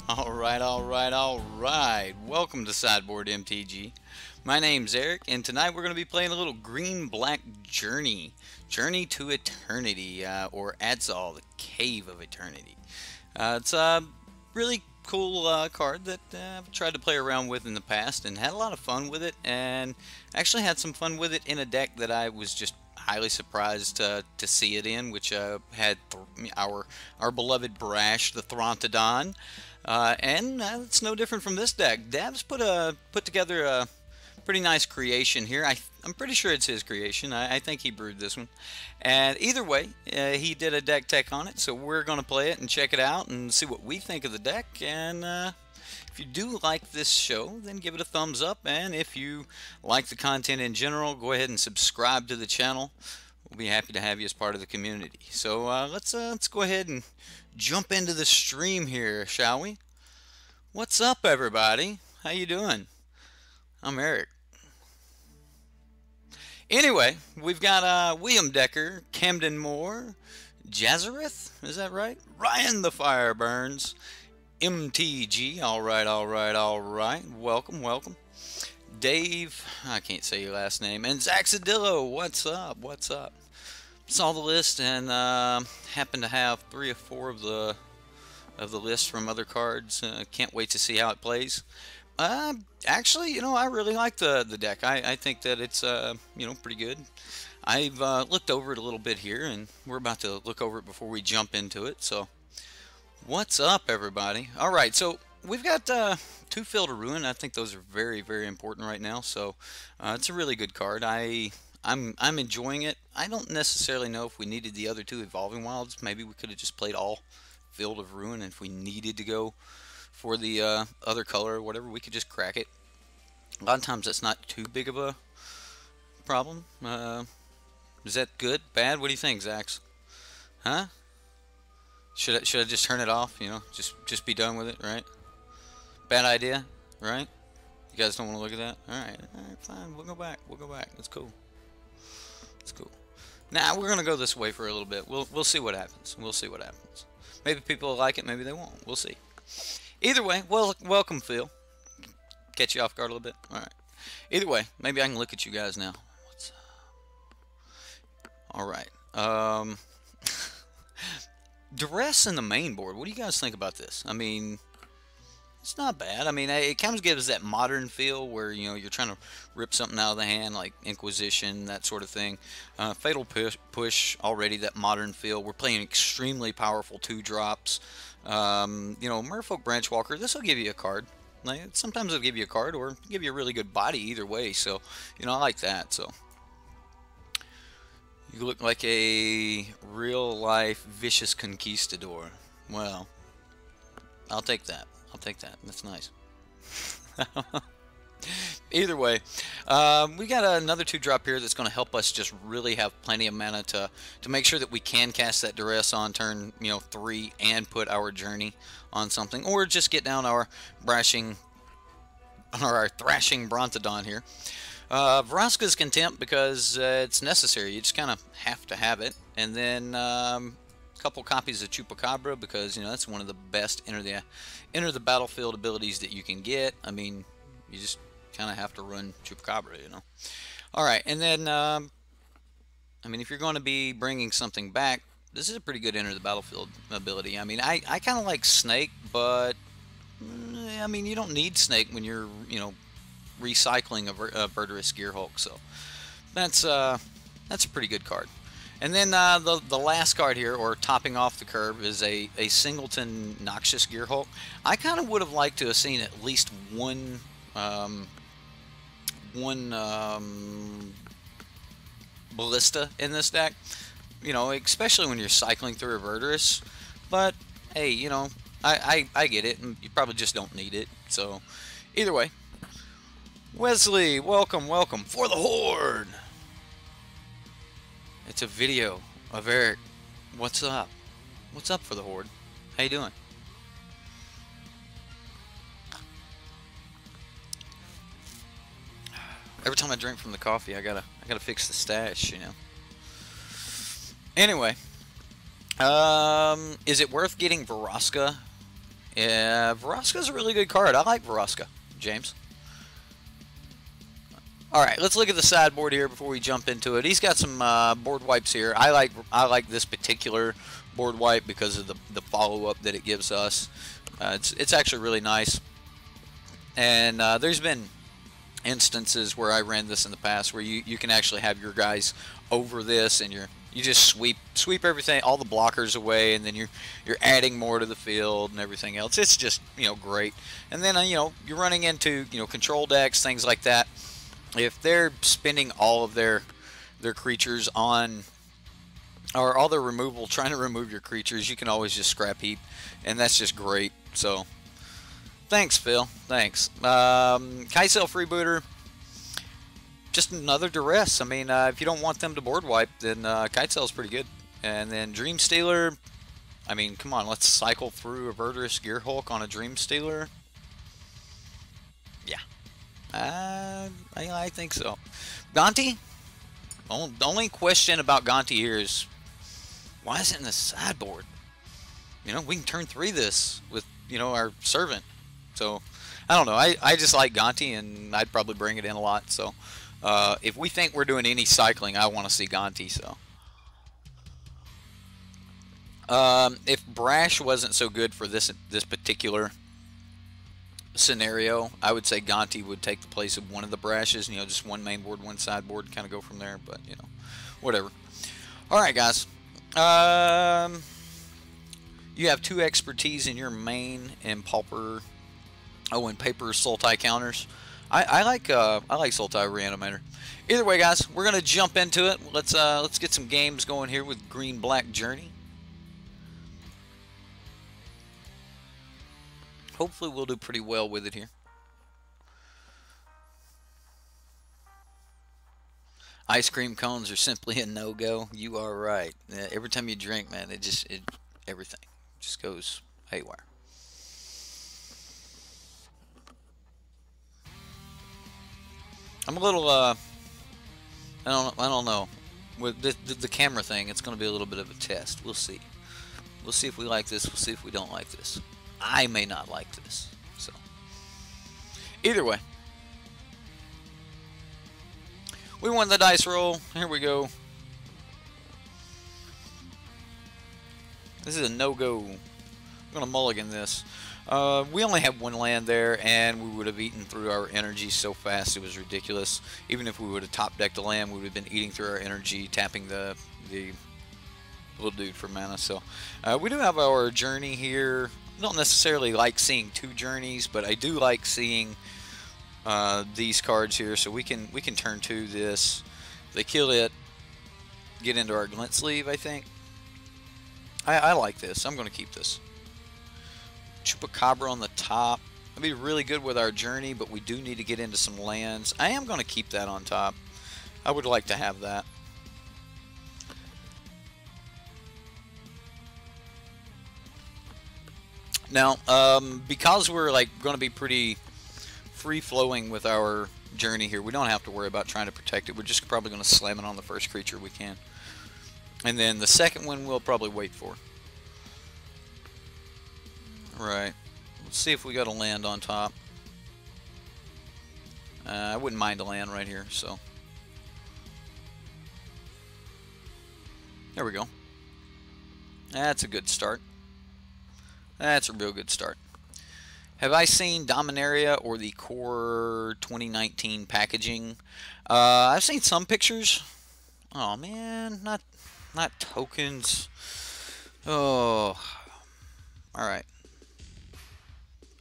Alright. Welcome to Sideboard MTG. My name's Eric, and tonight we're going to be playing a little green-black Journey. Journey to Eternity, or Aztal, the Cave of Eternity. It's a really cool card that I've tried to play around with in the past and had a lot of fun with it, and actually had some fun with it in a deck that I was just highly surprised to see it in, which had our beloved Brash, the Throntodon. And it's no different from this deck. Dab's put together a pretty nice creation here. I'm pretty sure it's his creation. I think he brewed this one. And either way, he did a deck tech on it, so we're going to play it and check it out and see what we think of the deck. And if you do like this show, then give it a thumbs up. And if you like the content in general, go ahead and subscribe to the channel. We'll be happy to have you as part of the community. So let's go ahead and jump into the stream here, shall we? What's up, everybody? How you doing? I'm Eric. Anyway, we've got William Decker, Camden Moore, Jazareth, is that right? Ryan the Fire Burns, MTG, alright. Welcome. Dave, I can't say your last name, and Zaxadillo, what's up? Saw the list and happen to have 3 or 4 of the list from other cards. Can't wait to see how it plays. Actually, I really like the deck. I think that it's pretty good. I've looked over it a little bit here, and we're about to look over it before we jump into it. So, what's up, everybody? All right, so we've got 2 Field of Ruin. I think those are very, very important right now. So, it's a really good card. I'm enjoying it. I don't necessarily know if we needed the other 2 Evolving Wilds. Maybe we could have just played all Field of Ruin. If we needed to go for the other color or whatever, we could just crack it. A lot of times that's not too big of a problem. Is that good? Bad? What do you think, Zax? Huh? Should I just turn it off? Just be done with it, right? Bad idea, right? You guys don't want to look at that? Alright, fine. We'll go back. That's cool. Now we're gonna go this way for a little bit. We'll see what happens. Maybe people will like it, maybe they won't. We'll see. Either way, welcome, Phil. Catch you off guard a little bit. Alright. Either way, maybe I can look at you guys now. What's up? Alright. Duress in the main board. What do you guys think about this? I mean, it's not bad. I mean, it kind of gives that modern feel where, you're trying to rip something out of the hand, like Inquisition, that sort of thing. Fatal Push, already that modern feel. We're playing extremely powerful 2-drops. Merfolk Branchwalker, this will give you a card. Sometimes it'll give you a card or give you a really good body either way. So, I like that. So, you look like a real-life vicious conquistador. Well, I'll take that. That's nice. Either way, we got another 2-drop here that's going to help us just really have plenty of mana to make sure that we can cast that Duress on turn 3 and put our Journey on something, or just get down our thrashing Brontodon here. Vraska's Contempt because it's necessary. You just kind of have to have it, and then couple copies of Chupacabra because that's one of the best enter the battlefield abilities that you can get. I mean, you just kind of have to run Chupacabra, All right, and then I mean, if you're going to be bringing something back, this is a pretty good enter the battlefield ability. I mean, I kind of like Snake, but I mean, you don't need Snake when you're recycling a Verdurous Gearhulk. So that's a pretty good card. And then the last card here, or topping off the curve, is a Singleton Noxious Gearhulk. I kind of would have liked to have seen at least one Ballista in this deck, especially when you're cycling through a Verdurous. But hey, I get it, and you probably just don't need it. So either way, Wesley, welcome for the Horde. It's a video of Eric. What's up? What's up for the Horde? How you doing? Every time I drink from the coffee, I gotta fix the stash, Anyway, is it worth getting Vraska Vraska's a really good card. I like Vraska, James. Alright, let's look at the sideboard here before we jump into it. He's got some board wipes here. I like this particular board wipe because of the follow-up that it gives us. It's actually really nice. And there's been instances where I ran this in the past where you can actually have your guys over this and you just sweep everything, all the blockers away, and then you're adding more to the field and everything else. It's just, you know, great. And then you're running into, you know, control decks, things like that. If they're spending all of their creatures on, or all their removal, trying to remove your creatures, you can always just scrap heap, and that's just great. So thanks, Phil. Thanks. Kitesail Freebooter, just another duress. I mean, if you don't want them to board wipe, then Kitesail is pretty good. And then Dream Stealer, I mean, come on, let's cycle through a Verdurous Gearhulk on a Dream Stealer. Yeah. I think so. Gonti? The only question about Gonti here is, why is it in the sideboard? You know, we can turn 3 this with, you know, our servant. So, I don't know. I just like Gonti, and I'd probably bring it in a lot. So, if we think we're doing any cycling, I want to see Gonti. So, if Brash wasn't so good for this particular scenario, I would say Gonti would take the place of one of the Brashes. You know, just one main board, one sideboard, kind of go from there. But, you know, whatever. All right, guys. You have 2 expertise in your main and Pauper. Oh, and Paper Sultai counters. I like Sultai Reanimator. Either way, guys, we're gonna jump into it. Let's get some games going here with Green Black Journey. Hopefully, we'll do pretty well with it here. Ice cream cones are simply a no-go. You are right. Every time you drink, man, everything just goes haywire. I'm a little I don't know. With the camera thing, it's going to be a little bit of a test. We'll see. We'll see if we like this. We'll see if we don't like this. I may not like this. So, either way, we won the dice roll. Here we go. This is a no-go. I'm going to mulligan this. We only have 1 land there, and we would have eaten through our energy so fast it was ridiculous. Even if we would have top-decked the land, we would have been eating through our energy, tapping the little dude for mana. So we do have our journey here. I don't necessarily like seeing 2 journeys, but I do like seeing these cards here. So we can turn 2 this. If they kill it, get into our glint sleeve, I think. I like this. I'm going to keep this. Chupacabra on the top. That'd be really good with our journey, but we do need to get into some lands. I am going to keep that on top. I would like to have that. Now, because we're like going to be pretty free-flowing with our journey here, we don't have to worry about trying to protect it. We're just probably going to slam it on the first creature we can. And then the second one we'll probably wait for. Right. Let's see if we got a land on top. I wouldn't mind a land right here, so. There we go. That's a good start. That's a real good start. Have I seen Dominaria or the Core 2019 packaging? I've seen some pictures. Oh man, not tokens. Oh. All right.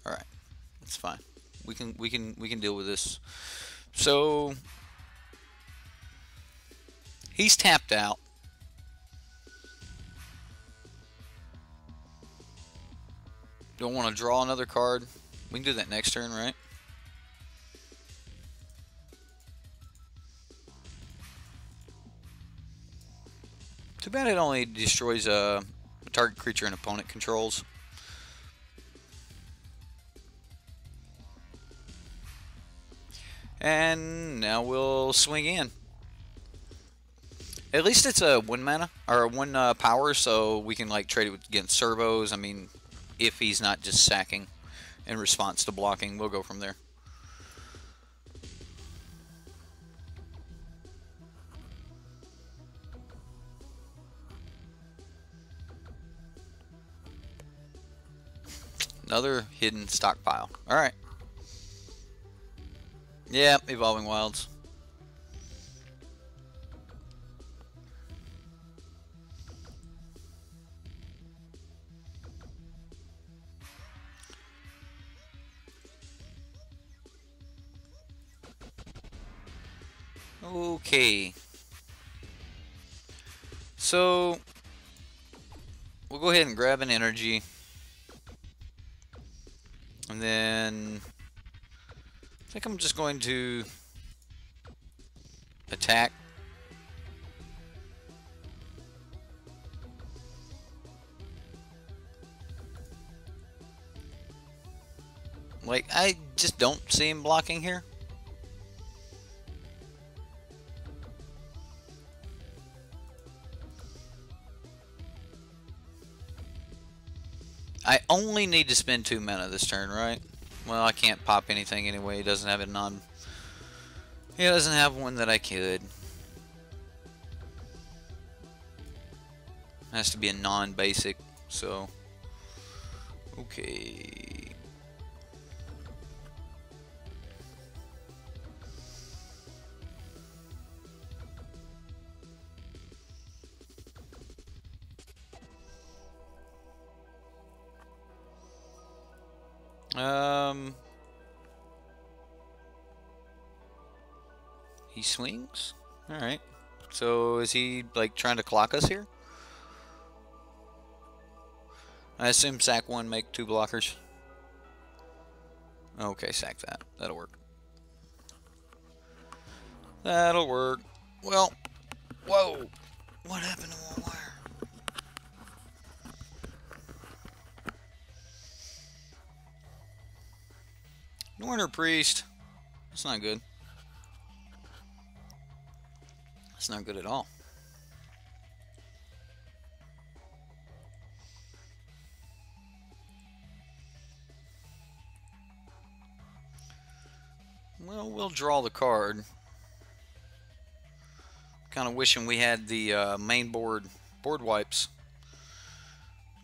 All right. It's fine. We can deal with this. So he's tapped out. Don't want to draw another card. We can do that next turn, right? Too bad it only destroys a target creature an opponent controls. And now we'll swing in. At least it's a 1 mana or a 1 power, so we can like trade it against servos. I mean, if he's not just sacking in response to blocking. We'll go from there. Another hidden stockpile. Alright. Yeah, Evolving Wilds. Okay. So, we'll go ahead and grab an energy. And then, I think I'm just going to attack. Like, I just don't see him blocking here. I only need to spend 2 mana this turn, right? Well, I can't pop anything anyway. He doesn't have a non... He doesn't have one that I could. Has to be a non-basic, so... Okay... He swings? Alright. So is he like trying to clock us here? I assume sack 1, make 2 blockers. Okay, sack that. That'll work. That'll work. Well, whoa! What happened to one wire? Norner Priest. That's not good. That's not good at all. Well, we'll draw the card. Kind of wishing we had the main board wipes.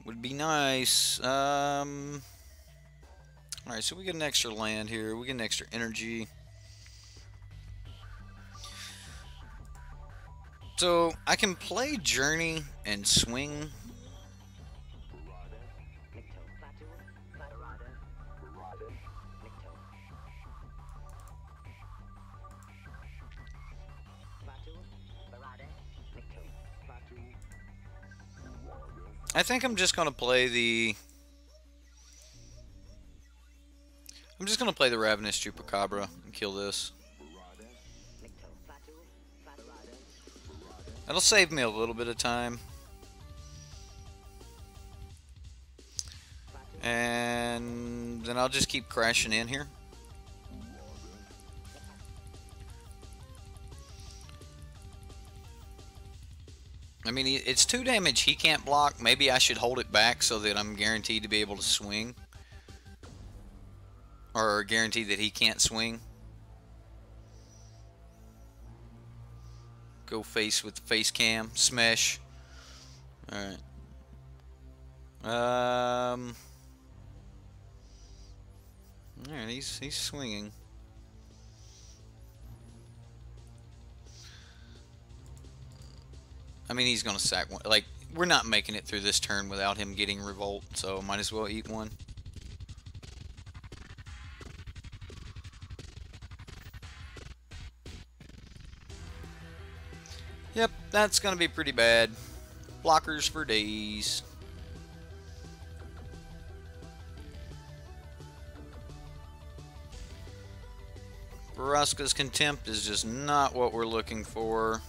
Would be nice. Alright, so we get an extra land here. We get an extra energy. So I can play Journey and swing. I think I'm just going to play the... I'm just going to play the Ravenous Chupacabra and kill this. That'll save me a little bit of time. And then I'll just keep crashing in here. I mean, it's 2 damage he can't block. Maybe I should hold it back so that I'm guaranteed to be able to swing. Or guaranteed that he can't swing. Go face with the face cam. Smash. Alright. Alright, he's swinging. I mean, he's gonna sack one. Like, we're not making it through this turn without him getting revolt, so might as well eat one. Yep, that's gonna be pretty bad. Blockers for days. Vraska's Contempt is just not what we're looking for.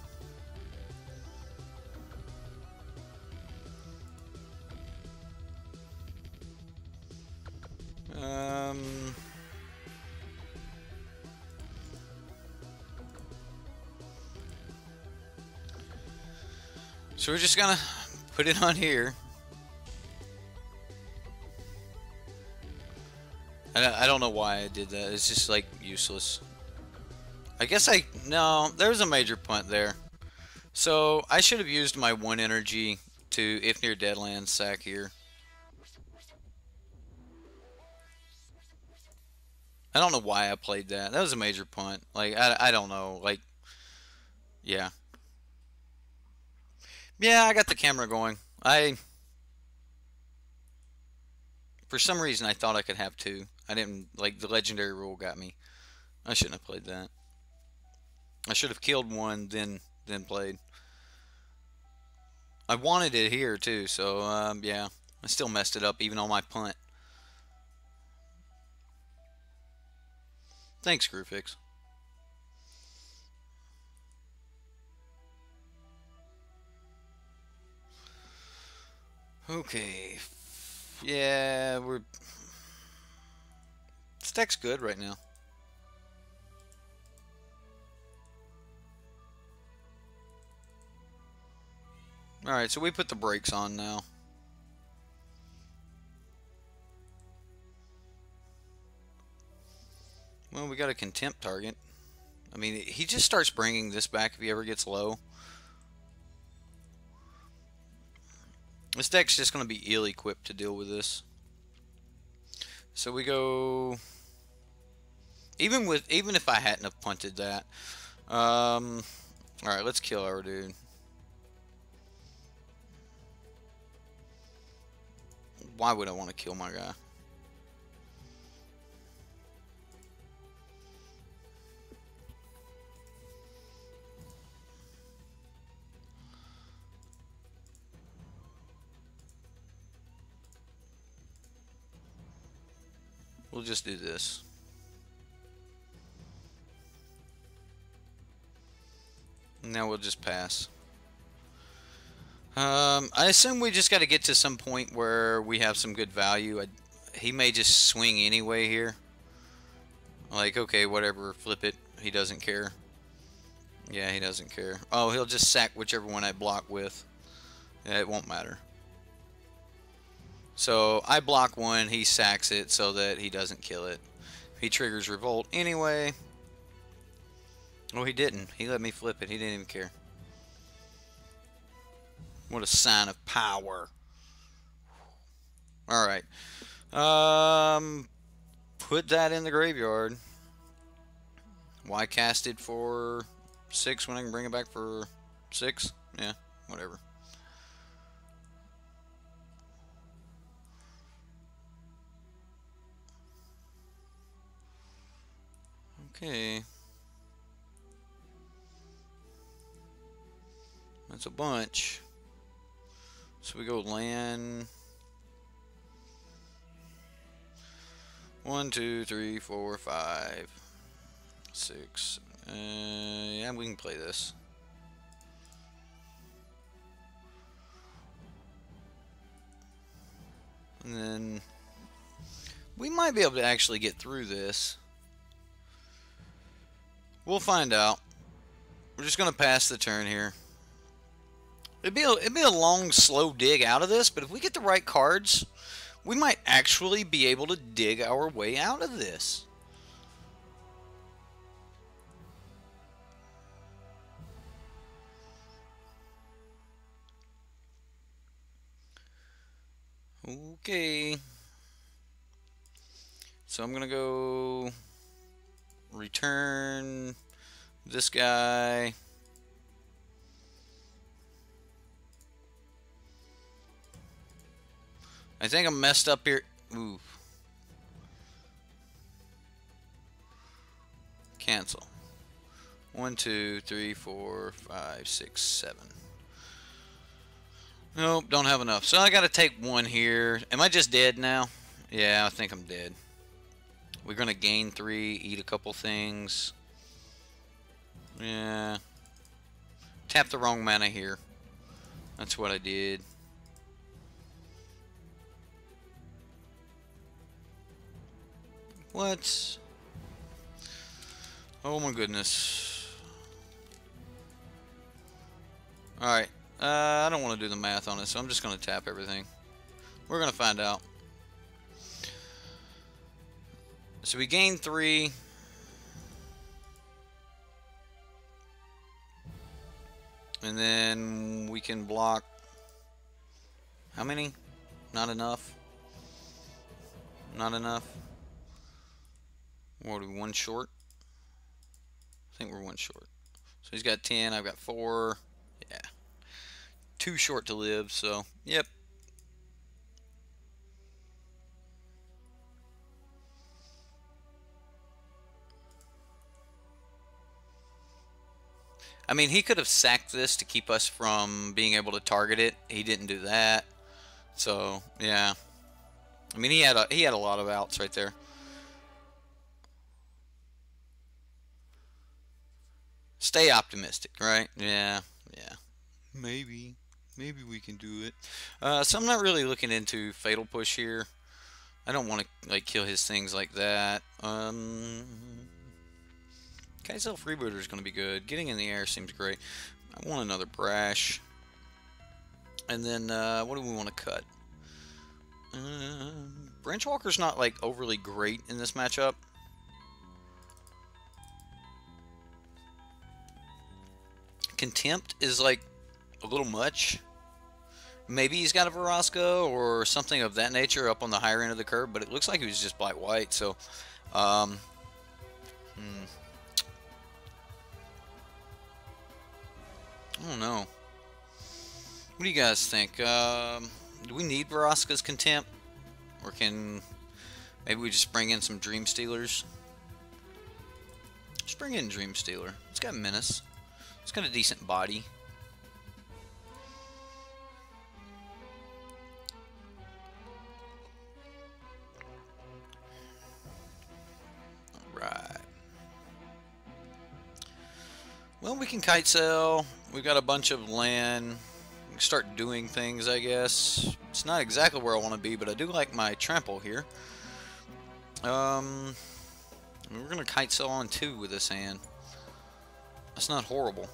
So we're just gonna put it on here. I don't know why I did that. It's just like useless. I guess no, there's a major punt there. So I should have used my 1 energy to, if near deadlands, sack here. I don't know why I played that. That was a major punt. Like, I don't know. Like, yeah. Yeah, I got the camera going. For some reason, I thought I could have 2. I didn't, like, the legendary rule got me. I shouldn't have played that. I should have killed 1, then played. I wanted it here, too, so, yeah. I still messed it up, even on my punt. Thanks, Screwfix. Okay. Yeah, this deck's good right now. Alright, so we put the brakes on now. Well, we got a Contempt target. I mean, he just starts bringing this back if he ever gets low. This deck's just going to be ill-equipped to deal with this. So we go... Even if I hadn't have punted that. Alright, let's kill our dude. Why would I want to kill my guy? We'll just do this. Now we'll just pass. I assume we just got to get to some point where we have some good value. He may just swing anyway here. Like, okay, whatever, flip it. He doesn't care. Yeah, he doesn't care. Oh, he'll just sack whichever one I block with. Yeah, it won't matter. So I block 1, he sacks it so that he doesn't kill it. He triggers revolt anyway. Oh, he didn't. He let me flip it. He didn't even care. What a sign of power. Alright. Put that in the graveyard. Why cast it for 6 when I can bring it back for 6? Yeah, whatever. Okay. That's a bunch. So we go land. 1, 2, 3, 4, 5, 6. Yeah, we can play this. And then we might be able to actually get through this. We'll find out. We're just gonna pass the turn here. It'd be a long, slow dig out of this, but if we get the right cards, we might actually be able to dig our way out of this. Okay. So I'm gonna go return this guy. I think I'm messed up here. Ooh. Cancel. 1, 2, 3, 4, 5, 6, 7. Nope, don't have enough. So I gotta take 1 here. Am I just dead now? Yeah, I think I'm dead. We're gonna gain 3, eat a couple things. Yeah. Tap the wrong mana here. That's what I did. What? Oh my goodness. Alright. I don't want to do the math on it, so I'm just going to tap everything. We're going to find out. So we gain 3. And then we can block. How many? Not enough. Not enough. What are we, 1 short? I think we're 1 short. So he's got 10, I've got 4. Yeah. 2 short to live, so yep. I mean, he could have sacked this to keep us from being able to target it. He didn't do that. So, yeah. I mean, he had a lot of outs right there. Stay optimistic, right? Yeah. Yeah. Maybe we can do it. So I'm not really looking into Fatal Push here. I don't want to like kill his things like that. Kaizel Freebooter is going to be good. Getting in the air seems great. I want another Brash. And then, what do we want to cut? Branchwalker's not, like, overly great in this matchup. Contempt is, like, a little much. Maybe he's got a Vraska or something of that nature up on the higher end of the curve, but it looks like he was just black-white, so... I don't know. What do you guys think? Do we need Vraska's Contempt? Or can... maybe we just bring in some Dream Stealers? Just bring in Dream Stealer. It's got Menace. It's got a decent body. Alright. Well, we can kite sail. We've got a bunch of land. We can start doing things, I guess. It's not exactly where I want to be, but I do like my trample here. We're going to kite sail on 2 with this hand. That's not horrible.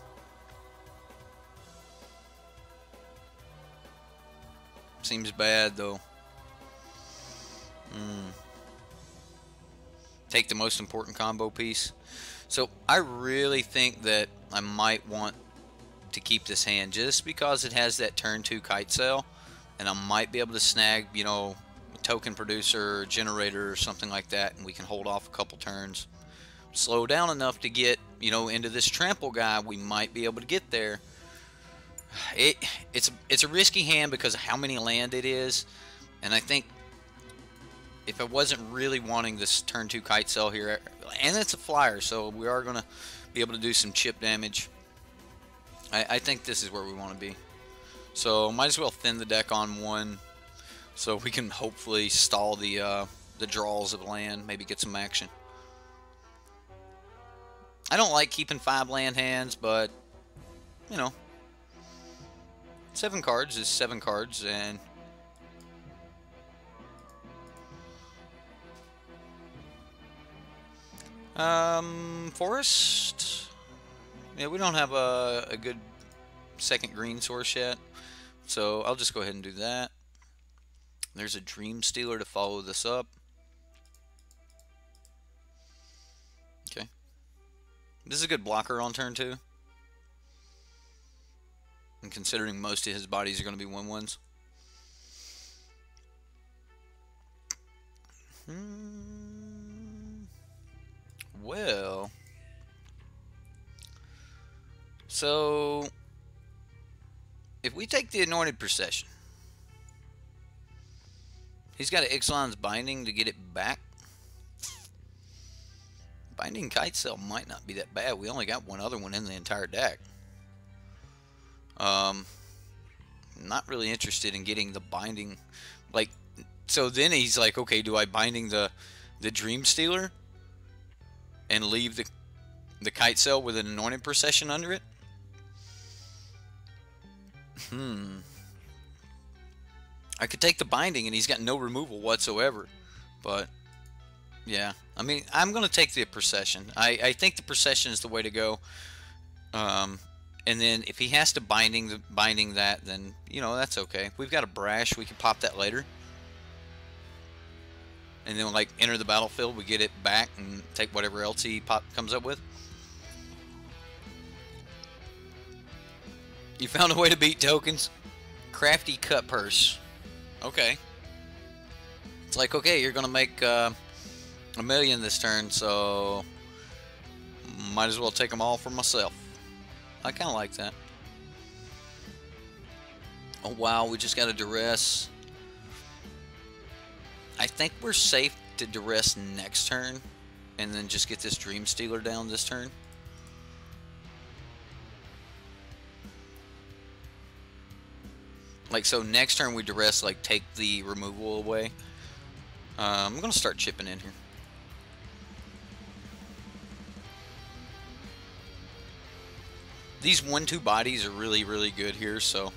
Seems bad, though. Take the most important combo piece. So I really think that I might want to keep this hand just because it has that turn 2 kite sail, and I might be able to snag, you know, a token producer or generator or something like that, and we can hold off a couple turns, slow down enough to get, you know, into this trample guy. We might be able to get there. It's a risky hand because of how many land it is, and I think if I wasn't really wanting this turn 2 kite sail here, and it's a flyer, so we are going to be able to do some chip damage. I think this is where we want to be. So might as well thin the deck on 1 so we can hopefully stall the draws of land, maybe get some action. I don't like keeping 5 land hands, but, you know, 7 cards is 7 cards, and... forest. Yeah, we don't have a good second green source yet, so I'll just go ahead and do that. There's a Dream Stealer to follow this up. Okay. This is a good blocker on turn 2. And considering most of his bodies are going to be 1/1s. Well, so if we take the Anointed Procession, he's got an Ixalan's Binding to get it back. Binding Kite Sail might not be that bad. We only got one other one in the entire deck. Not really interested in getting the Binding. Like, so then he's like, okay, do I Binding the Dream Stealer and leave the Kite Sail with an Anointed Procession under it? I could take the Binding and he's got no removal whatsoever. But, yeah. I mean, I'm going to take the Procession. I think the Procession is the way to go. And then if he has to binding that, then, you know, that's okay. We've got a Brash. We can pop that later. and then like enter the battlefield, we get it back and take whatever else he comes up with. You found a way to beat tokens? Crafty cut purse. Okay. It's like, okay, you're gonna make $1 million this turn, so might as well take them all for myself. I kind of like that. Oh wow, we just got a duress. I think we're safe to duress next turn, and then just get this Dream Stealer down this turn. Like, so next turn we duress, like, take the removal away. I'm gonna start chipping in here. These 1/2 bodies are really, really good here, so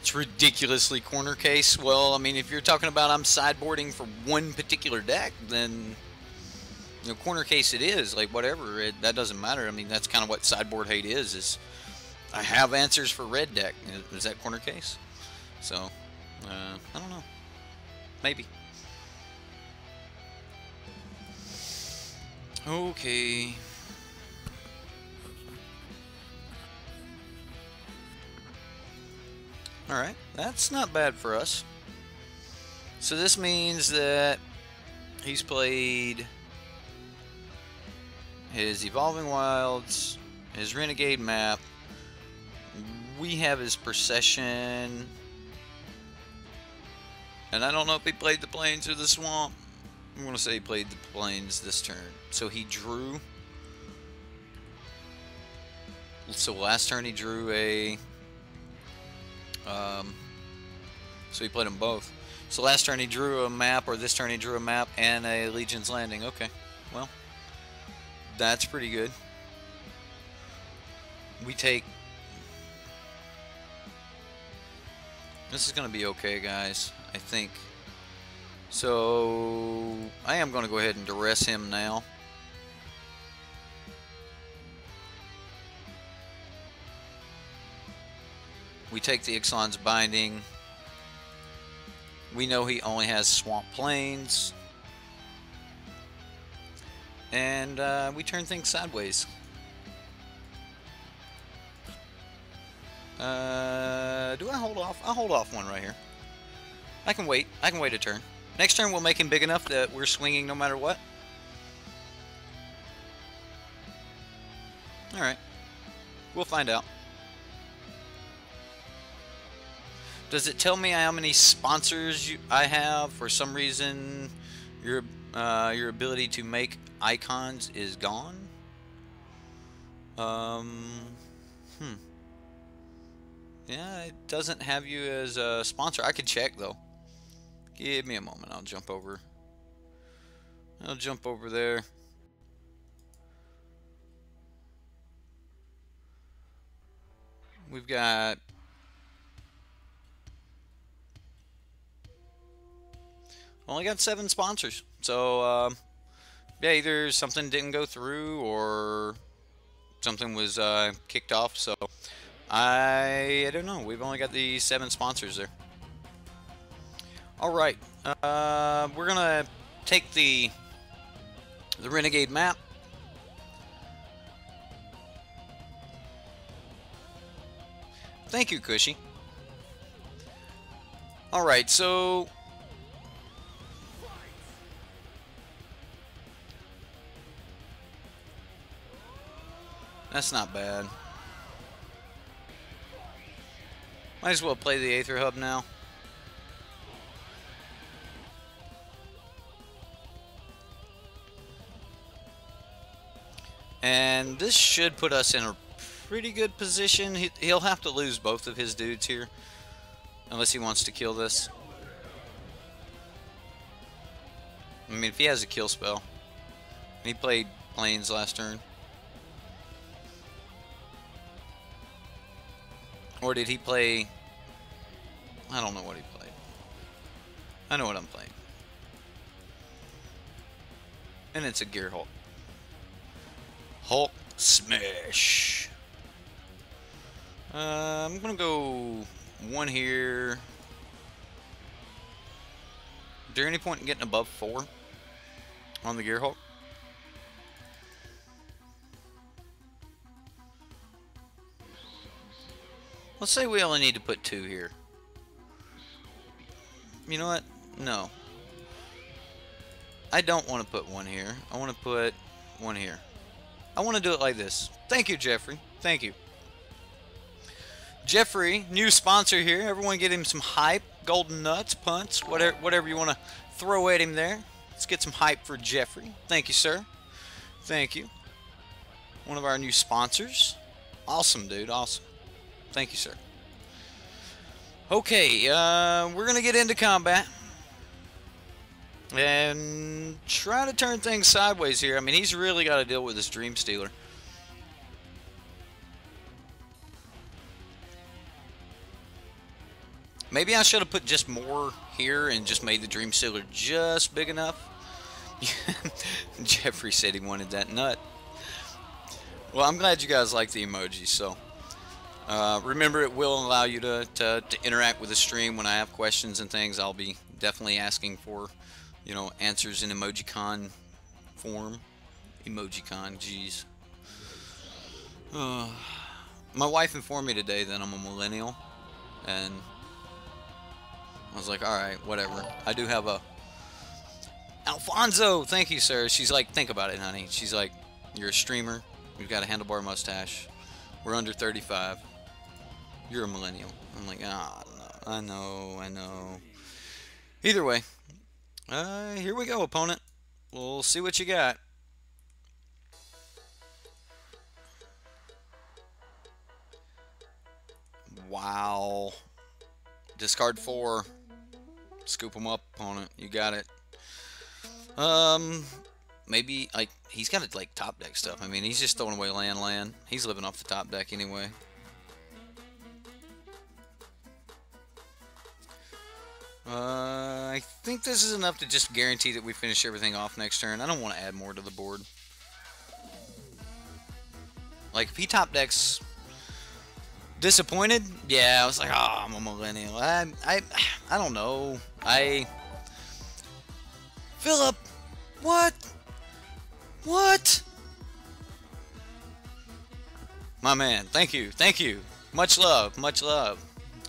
it's ridiculously corner case. Well, I mean, if you're talking about I'm sideboarding for one particular deck, then you know, corner case it is. Like, whatever, that doesn't matter. I mean, that's kind of what sideboard hate is I have answers for red deck. Is that corner case? So, I don't know. Maybe. Okay. Alright, that's not bad for us. So this means that he's played his Evolving Wilds, his Renegade map. We have his Procession. And I don't know if he played the Plains or the Swamp. I'm going to say he played the Plains this turn. So he drew. So last turn he drew a... so he played them both. So last turn he drew a map, or this turn he drew a map and a Legion's Landing. Okay, well, that's pretty good. We take... This is going to be okay, guys, I think. So I am going to go ahead and duress him now. We take the Ixalan's Binding. We know he only has Swamp Plains. And we turn things sideways. Do I hold off? I'll hold off one right here. I can wait. I can wait a turn. Next turn we'll make him big enough that we're swinging no matter what. Alright. We'll find out. Does it tell me how many sponsors I have? For some reason, your ability to make icons is gone. Yeah, it doesn't have you as a sponsor. I could check though. Give me a moment. I'll jump over. I'll jump over there. We've got only got 7 sponsors. So yeah, either something didn't go through or something was kicked off. So I don't know. We've only got the 7 sponsors there. All right, we're gonna take the Renegade map. Thank you, Cushy. All right, so that's not bad. Might as well play the Aether Hub now. And this should put us in a pretty good position. He'll have to lose both of his dudes here, unless he wants to kill this. I mean, if he has a kill spell. He played Plains last turn. Or did he play... I don't know what he played. I know what I'm playing. And it's a Gearhulk. Hulk smash. I'm gonna go 1 here. there any point in getting above 4 on the Gearhulk? Let's say we only need to put 2 here. You know what? No. I don't want to put 1 here. I want to put 1 here. I want to do it like this. Thank you, Jeffrey. Thank you. Jeffrey, new sponsor here. Everyone get him some hype. Golden nuts, punts, whatever you want to throw at him there. Let's get some hype for Jeffrey. Thank you, sir. Thank you. One of our new sponsors. Awesome, dude. Awesome. Thank you, sir. Okay, we're going to get into combat. And try to turn things sideways here. I mean, he's really got to deal with this Dream Stealer. Maybe I should have put just more here and just made the Dream Stealer just big enough. Jeffrey said he wanted that nut. Well, I'm glad you guys like the emojis, so... remember, it will allow you to interact with the stream when I have questions and things. I'll be definitely asking for, you know, answers in emojicon form. Emojicon, jeez. My wife informed me today that I'm a millennial, and I was like, alright, whatever. I do have a... Alfonso! Thank you, sir. She's like, think about it, honey. She's like, you're a streamer. You've got a handlebar mustache. We're under 35. You're a millennial. I'm like, ah, no, I know. Either way, here we go, opponent. We'll see what you got. Wow. Discard 4. Scoop him up, opponent. You got it. Maybe, like, he's got to, like, top deck stuff. I mean, he's just throwing away land. He's living off the top deck anyway. I think this is enough to just guarantee that we finish everything off next turn. I don't want to add more to the board. Like, if he top decks disappointed, yeah, I was like, oh, I'm a millennial. I don't know. Philip, what? What? My man, thank you. Much love.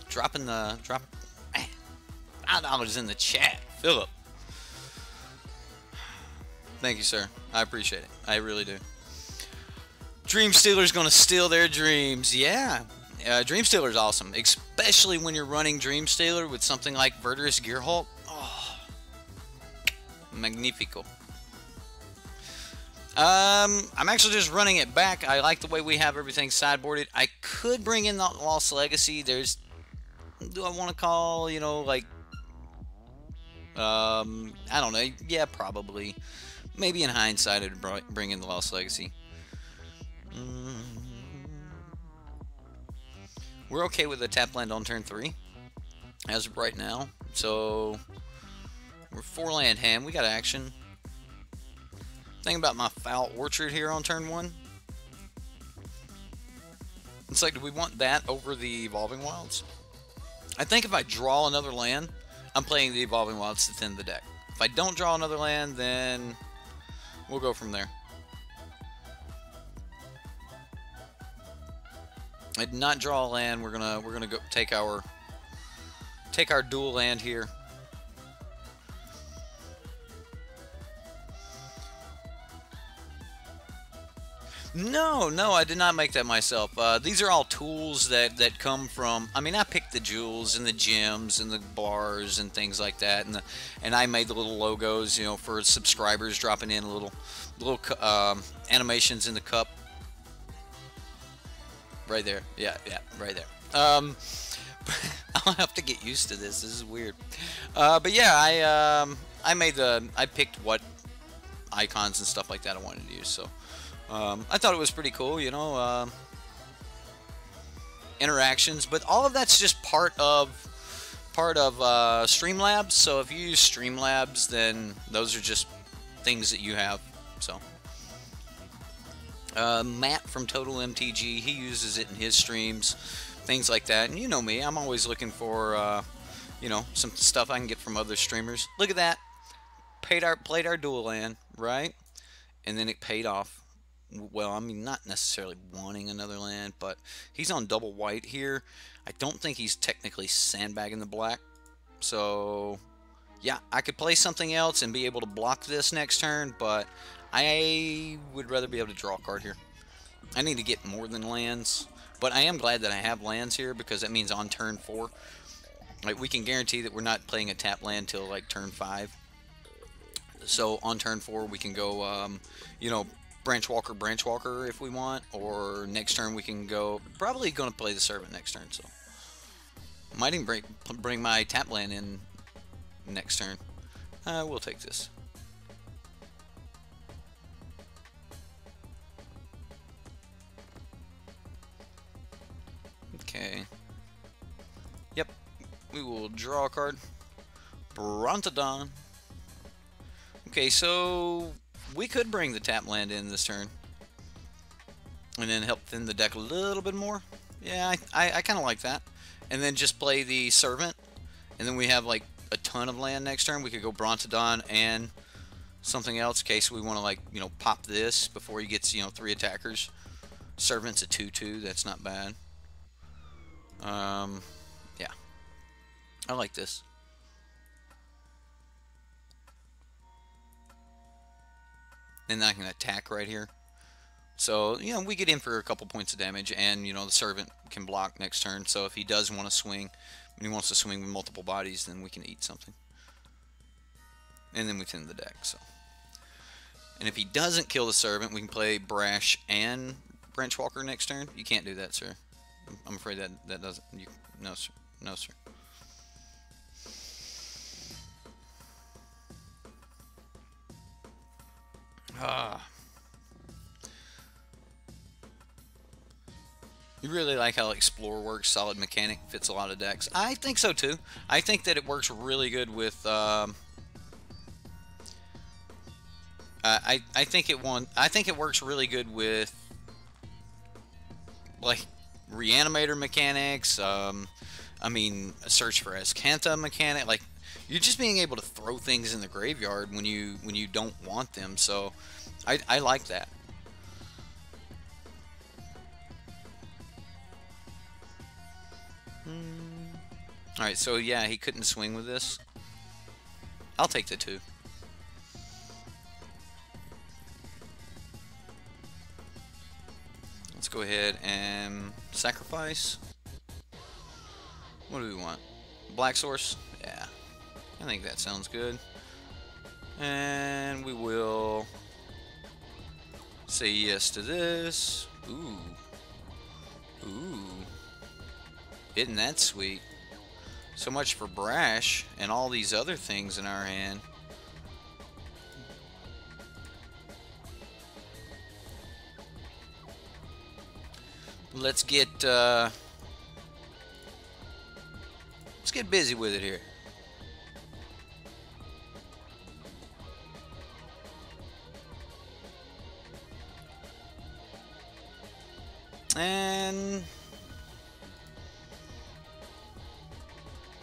Dropping $5 in the chat, Philip. Thank you, sir. I appreciate it. I really do. Dream Stealer's gonna steal their dreams. Yeah. Dream Stealer's awesome, especially when you're running Dream Stealer with something like Verdurous Gearhulk. Oh, magnifico. I'm actually just running it back. I like the way we have everything sideboarded. I could bring in the Lost Legacy. There's, do I want to call, you know, like, I don't know. Yeah, probably. Maybe in hindsight, I'd bring in the Lost Legacy. We're okay with the tap land on turn 3 as of right now. So we're 4 land hand. We got action. Thing about my Foul Orchard here on turn 1. It's like, do we want that over the Evolving Wilds? I think if I draw another land, I'm playing the Evolving Wilds to thin the deck. If I don't draw another land, then we'll go from there. I did not draw a land. We're gonna go take our dual land here. No, I did not make that myself. These are all tools that come from. I mean, I picked the jewels and the gems and the bars and things like that, and I made the little logos, you know, for subscribers, dropping in little animations in the cup. Right there, yeah, right there. I'll have to get used to this. This is weird, but yeah, I picked what icons and stuff like that I wanted to use. So I thought it was pretty cool, you know. Interactions, but all of that's just part of Streamlabs. So if you use Streamlabs, then those are just things that you have. So. Matt from Total MTG, he uses it in his streams, things like that. And you know me, I'm always looking for you know, some stuff I can get from other streamers. Look at that. Played our dual land, right? And then it paid off. Well, I mean, not necessarily wanting another land, but he's on double white here. I don't think he's technically sandbagging the black. So, yeah, I could play something else and be able to block this next turn, but I would rather be able to draw a card here. I need to get more than lands, but I am glad that I have lands here because that means on turn 4, like, we can guarantee that we're not playing a tap land till like turn 5. So on turn 4 we can go, you know, Branch Walker if we want, or next turn we can go, probably going to play the Servant next turn, so might even bring my tap land in next turn. We'll take this. Okay. Yep. We will draw a card. Brontodon. Okay, so we could bring the tap land in this turn and then help thin the deck a little bit more. Yeah, I kind of like that. And then just play the Servant, and then we have like a ton of land next turn. We could go Brontodon and something else in case we want to, like, you know, pop this before he gets, you know, 3 attackers. Servant's a 2/2. That's not bad. Yeah, I like this. And then I can attack right here. So, you know, we get in for a couple points of damage, and, you know, the Servant can block next turn. So if he does want to swing, when he wants to swing with multiple bodies, then we can eat something. And then we thin the deck, so. And if he doesn't kill the Servant, we can play Brash and Branch Walker next turn. You can't do that, sir. I'm afraid that doesn't. No, sir. No, sir. You really like how Explore works, solid mechanic, fits a lot of decks. I think so too. I think that it works really good with. I think it works really good with, like, reanimator mechanics. I mean, a search for Azcanta mechanic. Like, you're just being able to throw things in the graveyard when you don't want them. So, I like that. Alright, so yeah, he couldn't swing with this. I'll take the 2. Let's go ahead and sacrifice. What do we want? Black Source? Yeah, I think that sounds good. And we will say yes to this. Ooh. Ooh. Isn't that sweet? So much for Brash and all these other things in our hand. Let's get busy with it here. And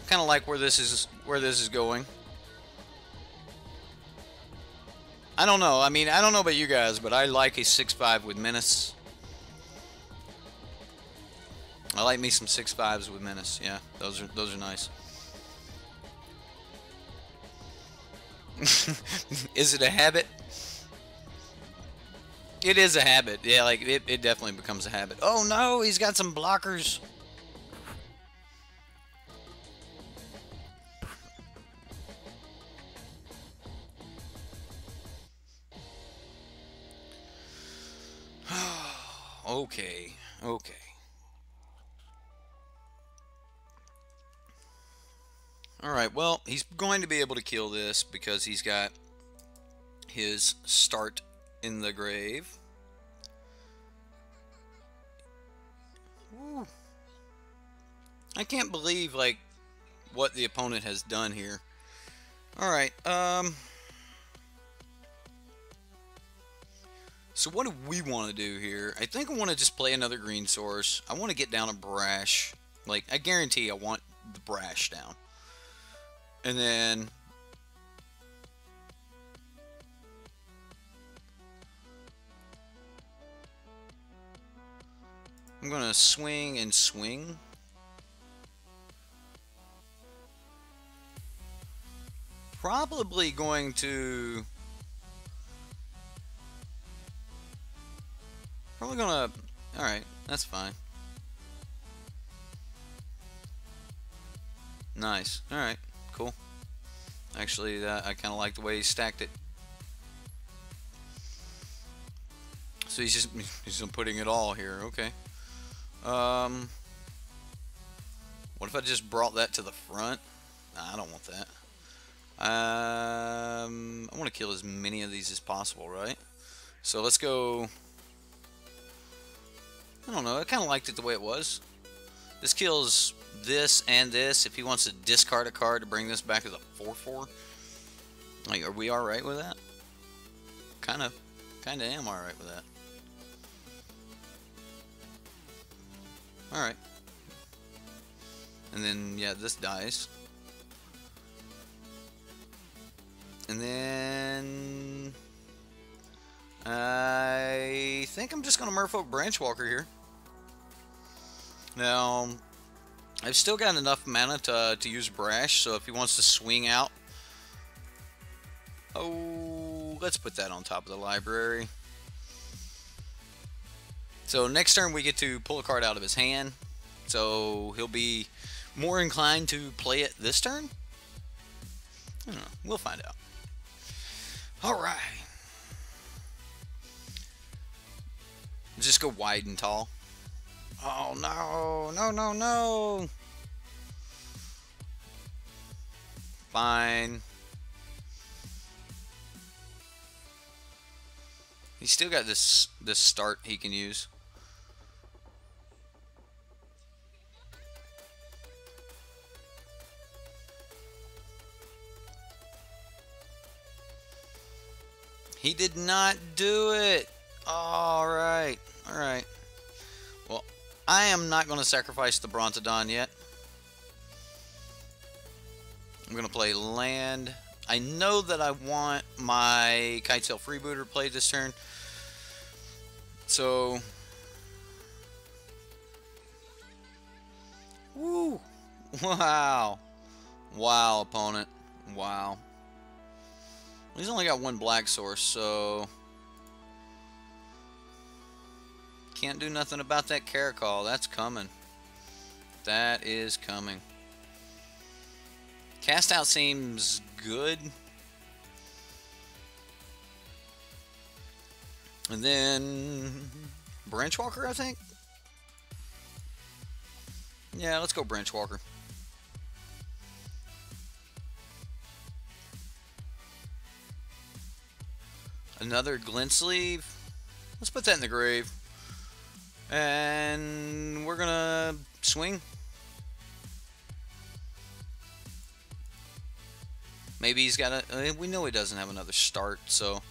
kind of like where this is going. I don't know. I mean, I don't know about you guys, but I like a 6/5 with Menace. I like me some 6/5s with Menace. Yeah, those are nice. Is it a habit? It is a habit. Yeah, like it definitely becomes a habit. Oh no, he's got some blockers. Okay. Okay. Alright, well, he's going to be able to kill this because he's got his start in the grave. Woo. I can't believe, like, what the opponent has done here. Alright, so what do we want to do here? I think I want to just play another green source. I want to get down a Brash. Like, I guarantee I want the Brash down. And then I'm gonna swing and swing. Probably going to alright, that's fine. Nice. Alright, cool. Actually, I kind of like the way he stacked it. So he's just putting it all here. Okay. What if I just brought that to the front? Nah, I don't want that. I want to kill as many of these as possible, right? So let's go. I don't know. I kind of liked it the way it was. This kills this and this. If he wants to discard a card to bring this back as a 4/4, like, are we all right with that? Kind of am all right with that. All right. And then yeah, this dies. And then I think I'm just gonna Merfolk Branchwalker here. Now I've still got enough mana to use Brash, so if he wants to swing out, oh, let's put that on top of the library. So next turn we get to pull a card out of his hand, so he'll be more inclined to play it this turn. I don't know. We'll find out. All right. Just go wide and tall. Oh no, no, no, no. Fine. He's still got this start he can use. He did not do it. All right. All right. Well, I am not going to sacrifice the Brontodon yet. I'm going to play land. I know that I want my Kitesail Freebooter played this turn. So, woo. Wow. Wow, opponent. Wow. He's only got one black source, so can't do nothing about that Caracol. That's coming. That is coming. Cast out seems good. And then Branchwalker, I think. Yeah, let's go Branchwalker. Another Glint Sleeve. Let's put that in the grave. And we're gonna swing. Maybe he's got a. We know he doesn't have another start, so.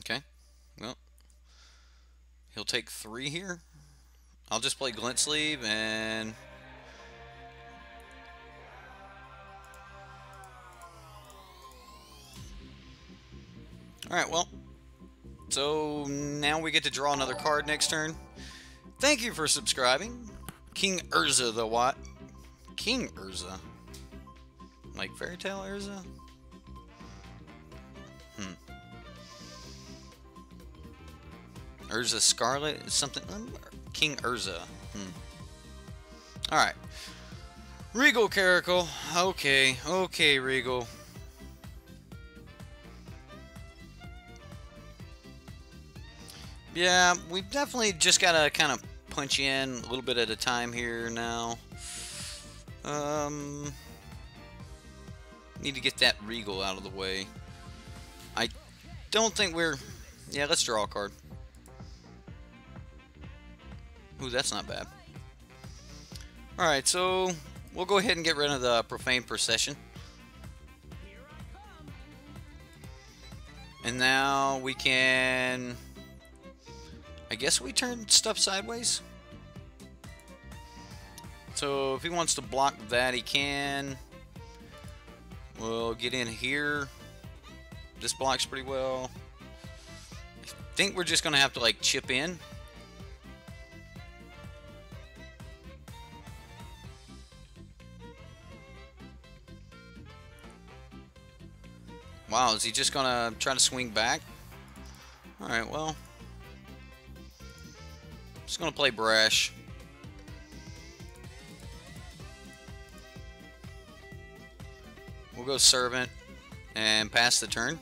Okay. Well, he'll take 3 here. I'll just play Glint Sleeve and. Alright, well. So now we get to draw another card next turn. Thank you for subscribing. King Urza the what? King Urza. Like Fairy Tale Urza? Urza Scarlet? Something? King Urza. Alright. Regal Caracal. Okay. Okay, Regal. Yeah, we've definitely just got to kind of punch in a little bit at a time here now. Need to get that Regal out of the way. I don't think we're... Yeah, let's draw a card. Ooh, that's not bad. Alright, so we'll go ahead and get rid of the Profane Procession. And now we can I guess we turn stuff sideways. So if he wants to block that, he can. We'll get in here. This blocks pretty well. I think we're just gonna have to like chip in. Wow, is he just gonna try to swing back? Alright, well. Just gonna play brash. We'll go servant and pass the turn.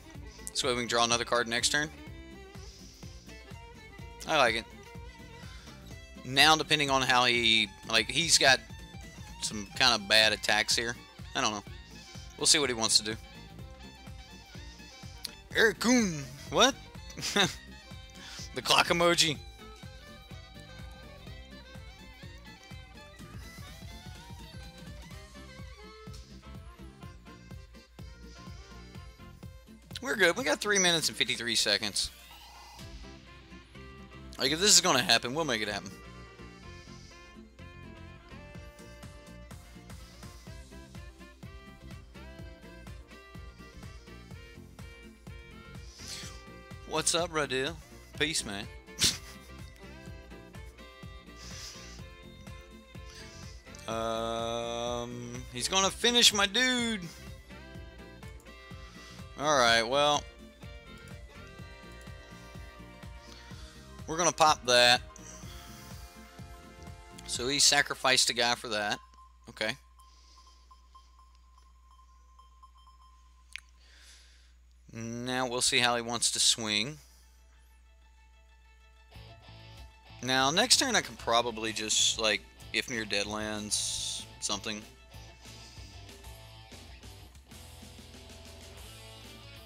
This way we can draw another card next turn. I like it. Now, depending on how he... Like, he's got some kind of bad attacks here. I don't know. We'll see what he wants to do. Erikun! What? The clock emoji. We're good. We got 3 minutes and 53 seconds. Like, if this is going to happen, we'll make it happen. What's up, Radil? Peace, man. He's going to finish my dude. Alright, well, we're going to pop that. So he sacrificed a guy for that. Okay. Now we'll see how he wants to swing. Now, next turn I can probably just, like, if near Deadlands, something.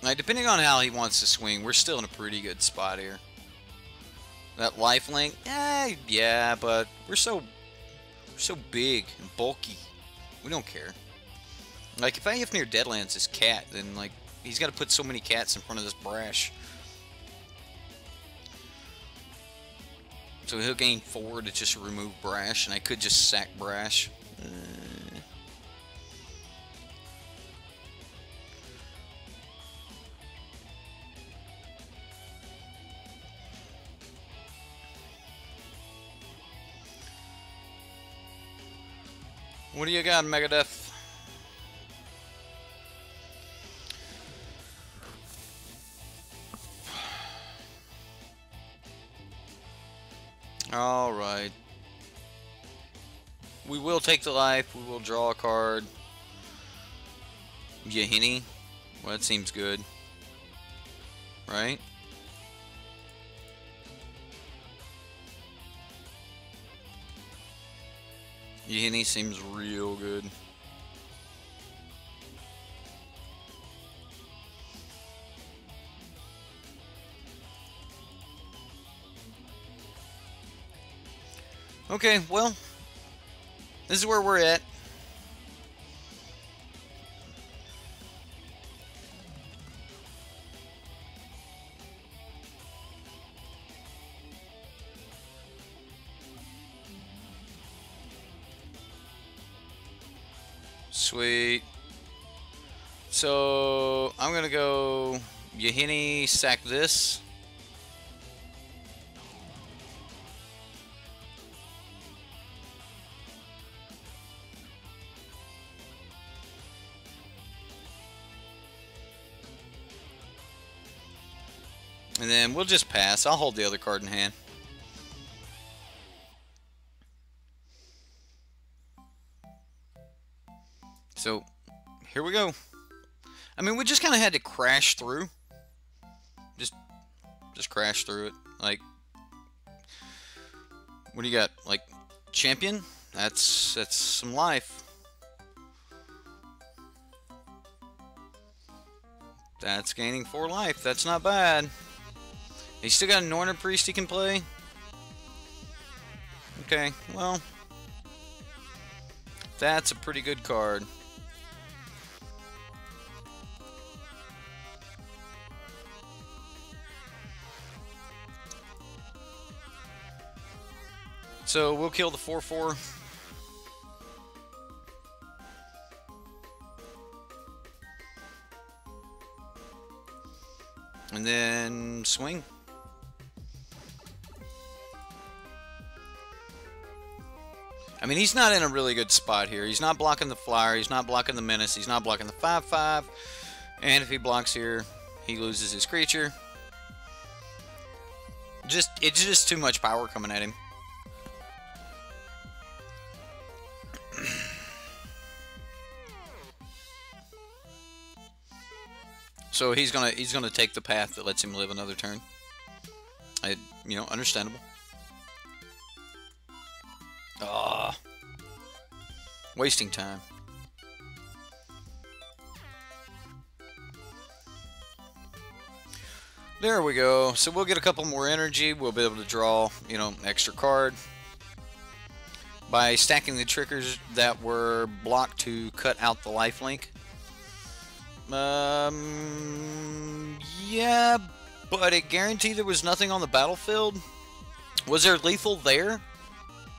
Like, depending on how he wants to swing, we're still in a pretty good spot here. That lifelink, yeah, but we're so big and bulky. We don't care. Like, if I if near Deadlands is cat, then, like, he's got to put so many cats in front of this brash. So he'll gain 4 to just remove brash, and I could just sack brash. What do you got, Megadeth? Alright. We will take the life. We will draw a card. Yahenni. Well, that seems good. Right? Yahenni seems real good. Okay, well, this is where we're at. Sweet. So, I'm gonna go Yahenni, sack this. And then we'll just pass. I'll hold the other card in hand. So, here we go. I mean, we just kind of had to crash through. Just crash through it. Like, what do you got? Like, champion? That's some life. That's gaining 4 life. That's not bad. He's still got a Northern Priest he can play. Okay, well, that's a pretty good card. So we'll kill the 4/4. And then swing. I mean, he's not in a really good spot here. He's not blocking the flyer. He's not blocking the menace. He's not blocking the 5/5. And if he blocks here, he loses his creature. It's just too much power coming at him. So he's gonna take the path that lets him live another turn. You know, understandable. Ah, wasting time. There we go. So we'll get a couple more energy. We'll be able to draw, you know, extra card by stacking the triggers that were blocked to cut out the lifelink. Yeah, but it guaranteed there was nothing on the battlefield. Was there lethal there?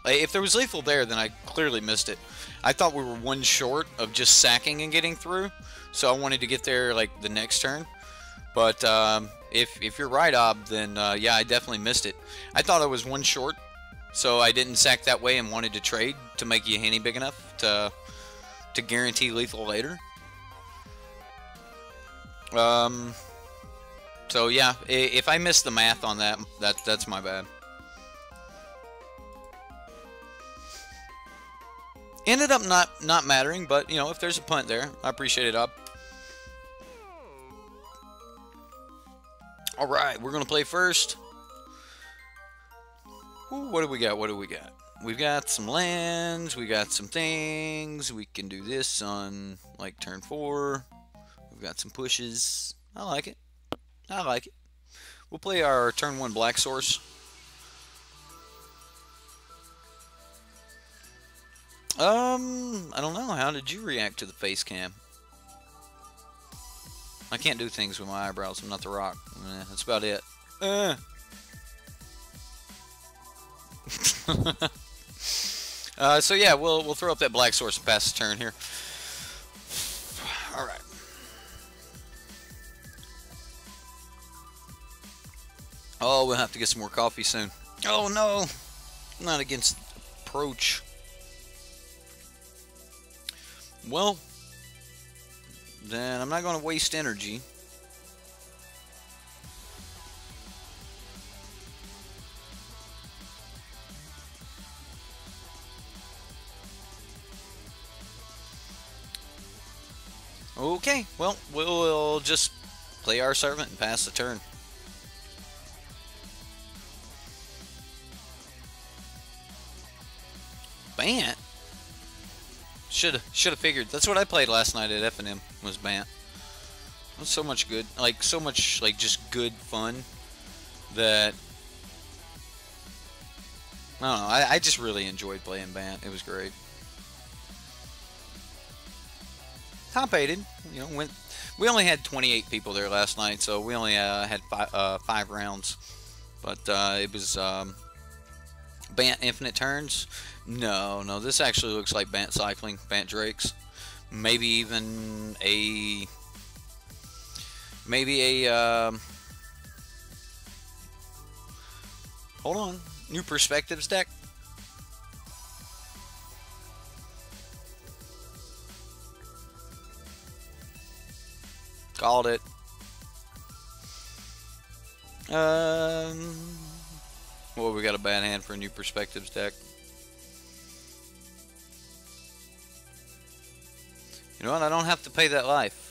If there was lethal there, then I clearly missed it. I thought we were one short of just sacking and getting through, so I wanted to get there like the next turn. But if you're right, Ob, then yeah, I definitely missed it. I thought I was one short, so I didn't sack that way and wanted to trade to make Yahenni big enough to guarantee lethal later. So yeah, if I missed the math on that, that's my bad. Ended up not mattering, but you know, if there's a punt there, I appreciate it, Up. All right, we're gonna play first. Ooh, what do we got? What do we got? We've got some lands. We got some things. We can do this on like turn 4. We've got some pushes. I like it. I like it. We'll play our turn 1 black source. I don't know. How did you react to the face cam? I can't do things with my eyebrows. I'm not the Rock. That's about it. So yeah, we'll throw up that black source and pass the turn here. All right. Oh, we'll have to get some more coffee soon. Oh no, not against approach. Well, then I'm not going to waste energy. Okay, well, we'll just play our servant and pass the turn. Bant? Should have figured. That's what I played last night at F&M, was Bant. It was so much good, like so much like just good fun that I don't know. I just really enjoyed playing Bant. It was great. Top 8'd, you know. We only had 28 people there last night, so we only had 5 rounds. But it was Bant infinite turns. No, this actually looks like Bant cycling, Bant Drakes. Maybe even a hold on, New Perspectives deck. Called it. Well, we got a bad hand for a New Perspectives deck. You know what? I don't have to pay that life.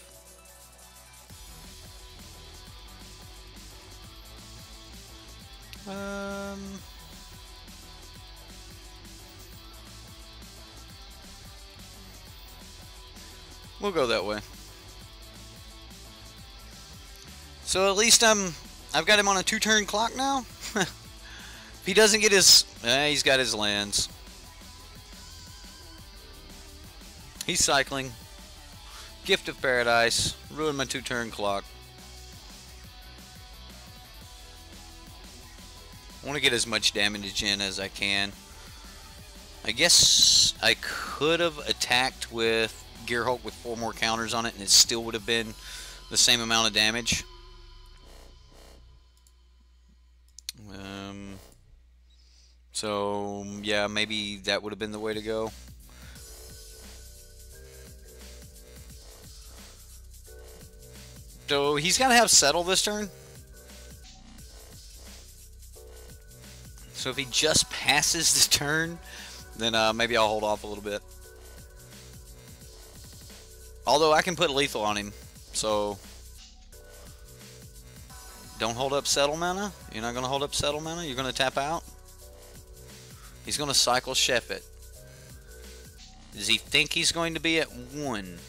We'll go that way. So at least I've got him on a 2-turn clock now. If he doesn't get his, he's got his lands. He's cycling. Gift of Paradise. Ruined my 2-turn clock. I want to get as much damage in as I can. I guess I could have attacked with Gearhulk with 4 more counters on it, and it still would have been the same amount of damage. So, yeah, maybe that would have been the way to go. So, he's got to have Settle this turn. So, if he just passes the turn, then maybe I'll hold off a little bit. Although, I can put Lethal on him, so... Don't hold up Settle mana? You're not going to hold up Settle mana? You're going to tap out? He's going to cycle Chef it. Does he think he's going to be at 1?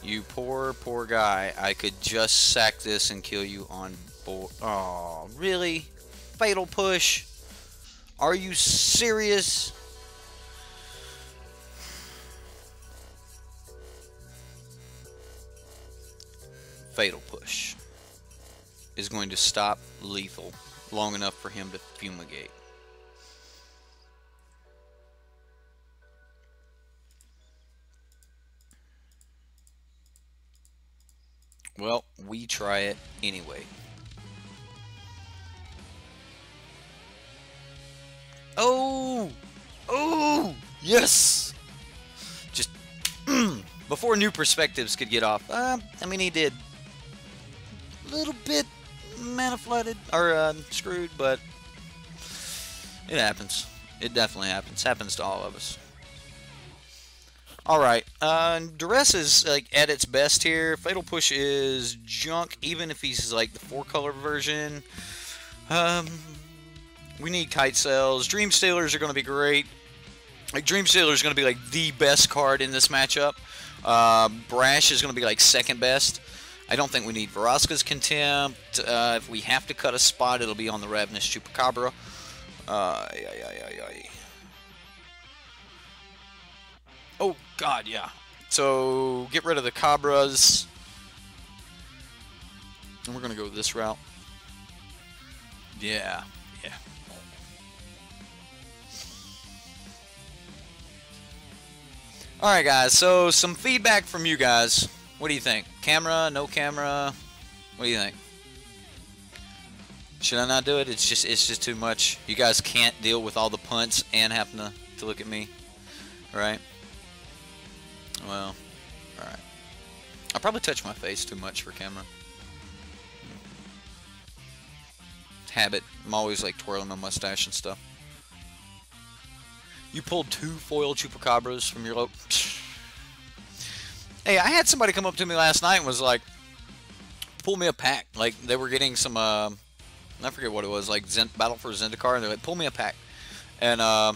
You poor, poor guy. I could just sack this and kill you on board. Oh, really? Fatal Push? Are you serious? Fatal Push is going to stop Lethal long enough for him to fumigate. Well, we try it anyway. Oh! Oh! Yes! Just before New Perspectives could get off. I mean, he did a little bit mana flooded or screwed, but it happens. It definitely happens. Happens to all of us. Alright, Duress is like at its best here. Fatal Push is junk, even if he's like the 4-color version. We need Kite Sails. Dream Stealers are going to be great. Like, Dream Stealer is going to be like the best card in this matchup. Brash is going to be like second best. I don't think we need Vraska's Contempt. If we have to cut a spot, it'll be on the Ravenous Chupacabra. Oh, God, yeah. So, get rid of the Cabras. And we're going to go this route. Yeah, yeah. Alright, guys. So, some feedback from you guys. What do you think? Camera? No camera? What do you think? Should I not do it? It's just too much. You guys can't deal with all the punts and having to look at me. Alright? Well, alright. I probably touch my face too much for camera. Habit. I'm always like twirling my mustache and stuff. You pulled 2 foil Chupacabras from your lope. Hey, I had somebody come up to me last night and was like, pull me a pack. Like, they were getting some, I forget what it was, like Battle for Zendikar, and they're like, pull me a pack. And I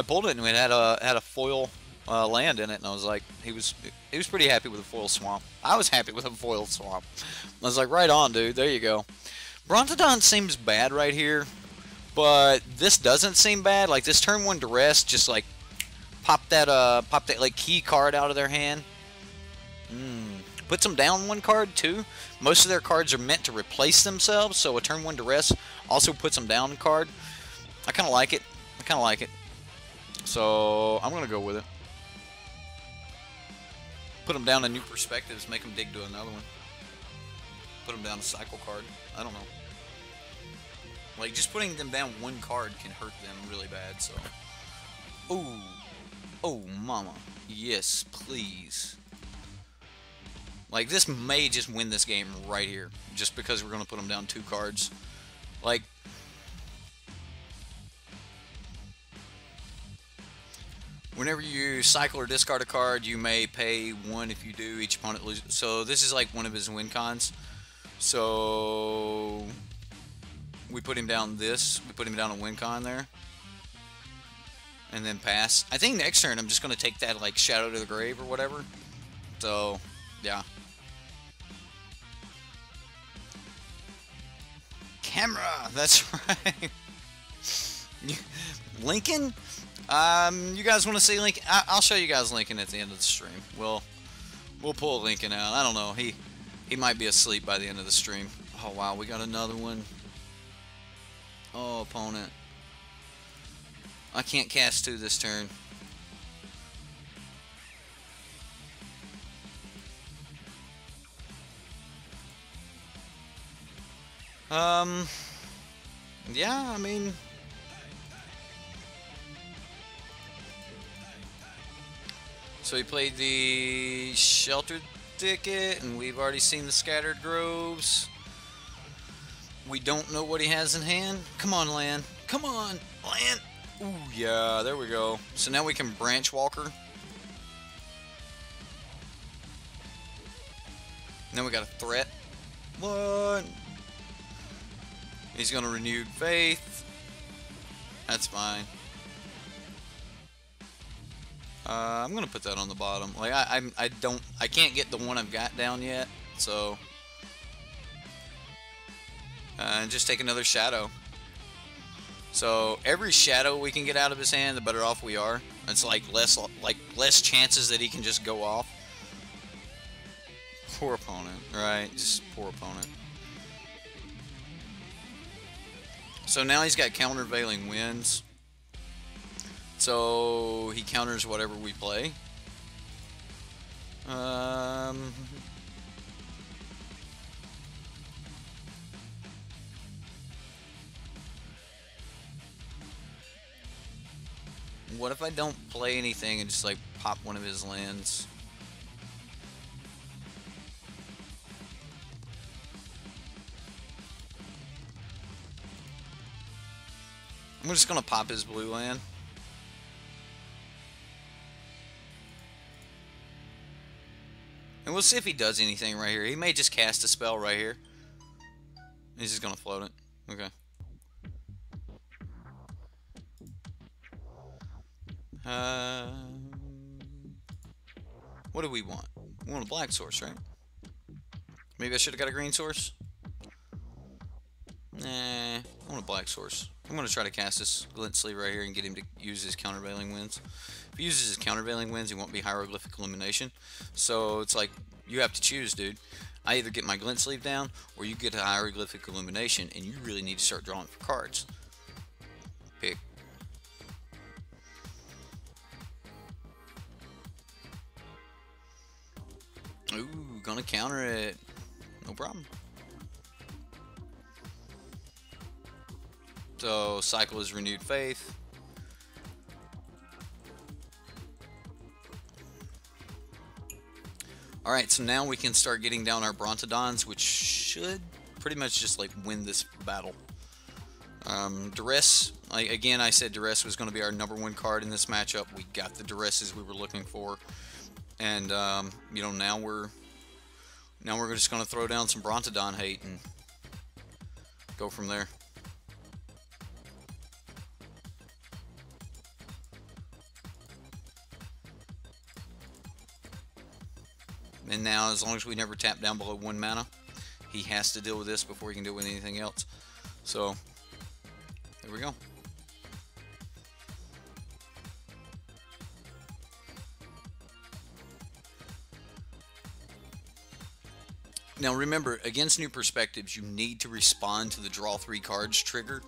pulled it, and it had a foil land in it, and I was like, he was pretty happy with a foil swamp. I was happy with a foil swamp. I was like, right on, dude. There you go. Brontodon seems bad right here, but this doesn't seem bad. Like, this turn 1 Duress just like pop that like key card out of their hand. Puts them down 1 card too. Most of their cards are meant to replace themselves, so a turn 1 Duress also puts them down card. I kind of like it. I kind of like it. So I'm gonna go with it. Put them down to New Perspectives, make them dig to another one. Put them down a cycle card. I don't know. Like, just putting them down 1 card can hurt them really bad, so. Ooh. Oh, mama. Yes, please. Like, this may just win this game right here, just because we're going to put them down 2 cards. Like, whenever you cycle or discard a card, you may pay 1 if you do. Each opponent loses. So this is like one of his win cons. So we put him down this. We put him down a win con there. And then pass. I think next turn I'm just going to take that like Shadow to the Grave or whatever. So, yeah. Camera! That's right. Lincoln? You guys want to see Lincoln? I'll show you guys Lincoln at the end of the stream. We'll pull Lincoln out. I don't know. He might be asleep by the end of the stream. Oh, wow. We got another one. Oh, opponent. I can't cast 2 this turn. Yeah, I mean... So he played the Sheltered Thicket, and we've already seen the Scattered Groves. We don't know what he has in hand. Come on, land. Come on, land. Ooh, yeah, there we go. So now we can Branch Walker. Then we got a threat. What? He's gonna Renewed Faith. That's fine. I'm gonna put that on the bottom. Like I can't get the one I've got down yet, so just take another shadow. So every shadow we can get out of his hand, the better off we are. It's like less chances that he can just go off. Poor opponent, right? Just poor opponent. So now he's got Countervailing Winds. So he counters whatever we play. What if I don't play anything and just like pop one of his lands? I'm just gonna pop his blue land. And we'll see if he does anything right here. He may just cast a spell right here. He's just gonna float it. Okay. What do we want? We want a black source, right? Maybe I should have got a green source? Nah, I want a black source. I'm going to try to cast this Glint Sleeve right here and get him to use his Countervailing Winds. If he uses his Countervailing Winds, he won't be Hieroglyphic Illumination. So it's like, you have to choose, dude. I either get my Glint Sleeve down, or you get a Hieroglyphic Illumination, and you really need to start drawing for cards. Pick. Ooh, gonna counter it. No problem. So, cycle is Renewed Faith. Alright, so now we can start getting down our Brontodons, which should pretty much just like win this battle. Duress, again, I said Duress was going to be our #1 card in this matchup. We got the Duresses we were looking for. And, you know, now we're just going to throw down some Brontodon hate and go from there. And now, as long as we never tap down below 1 mana, he has to deal with this before he can deal with anything else. So, there we go. Now remember, against New Perspectives, you need to respond to the draw 3 cards trigger,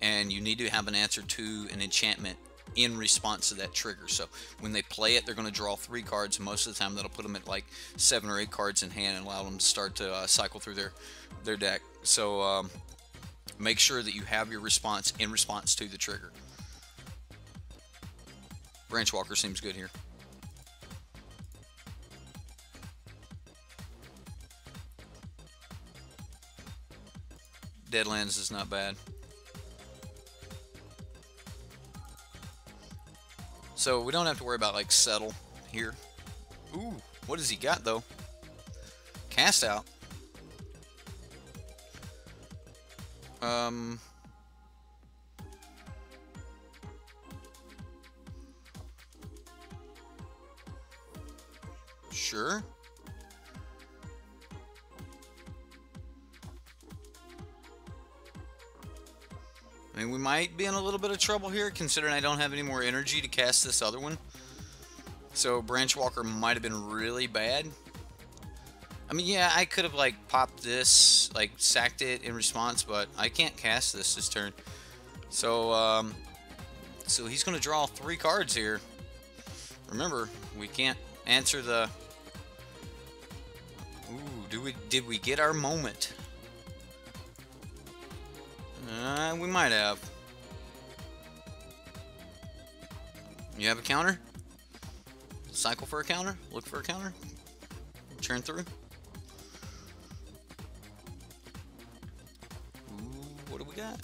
and you need to have an answer to an enchantment in response to that trigger. So when they play it, they're going to draw 3 cards. Most of the time, that'll put them at like 7 or 8 cards in hand and allow them to start to cycle through their deck. So make sure that you have your response in response to the trigger. Branch Walker seems good here. Deadlands is not bad. So we don't have to worry about like settle here. Ooh, what has he got though? Cast out. Sure. I mean, we might be in a little bit of trouble here, considering I don't have any more energy to cast this other one. So Branch Walker might have been really bad. I mean, yeah, I could have like popped this, like sacked it in response, but I can't cast this turn. So so he's going to draw 3 cards here. Remember, we can't answer the... Ooh, did we get our moment? We might have. You have a counter? Cycle for a counter? Look for a counter? Churn through? Ooh, what do we got?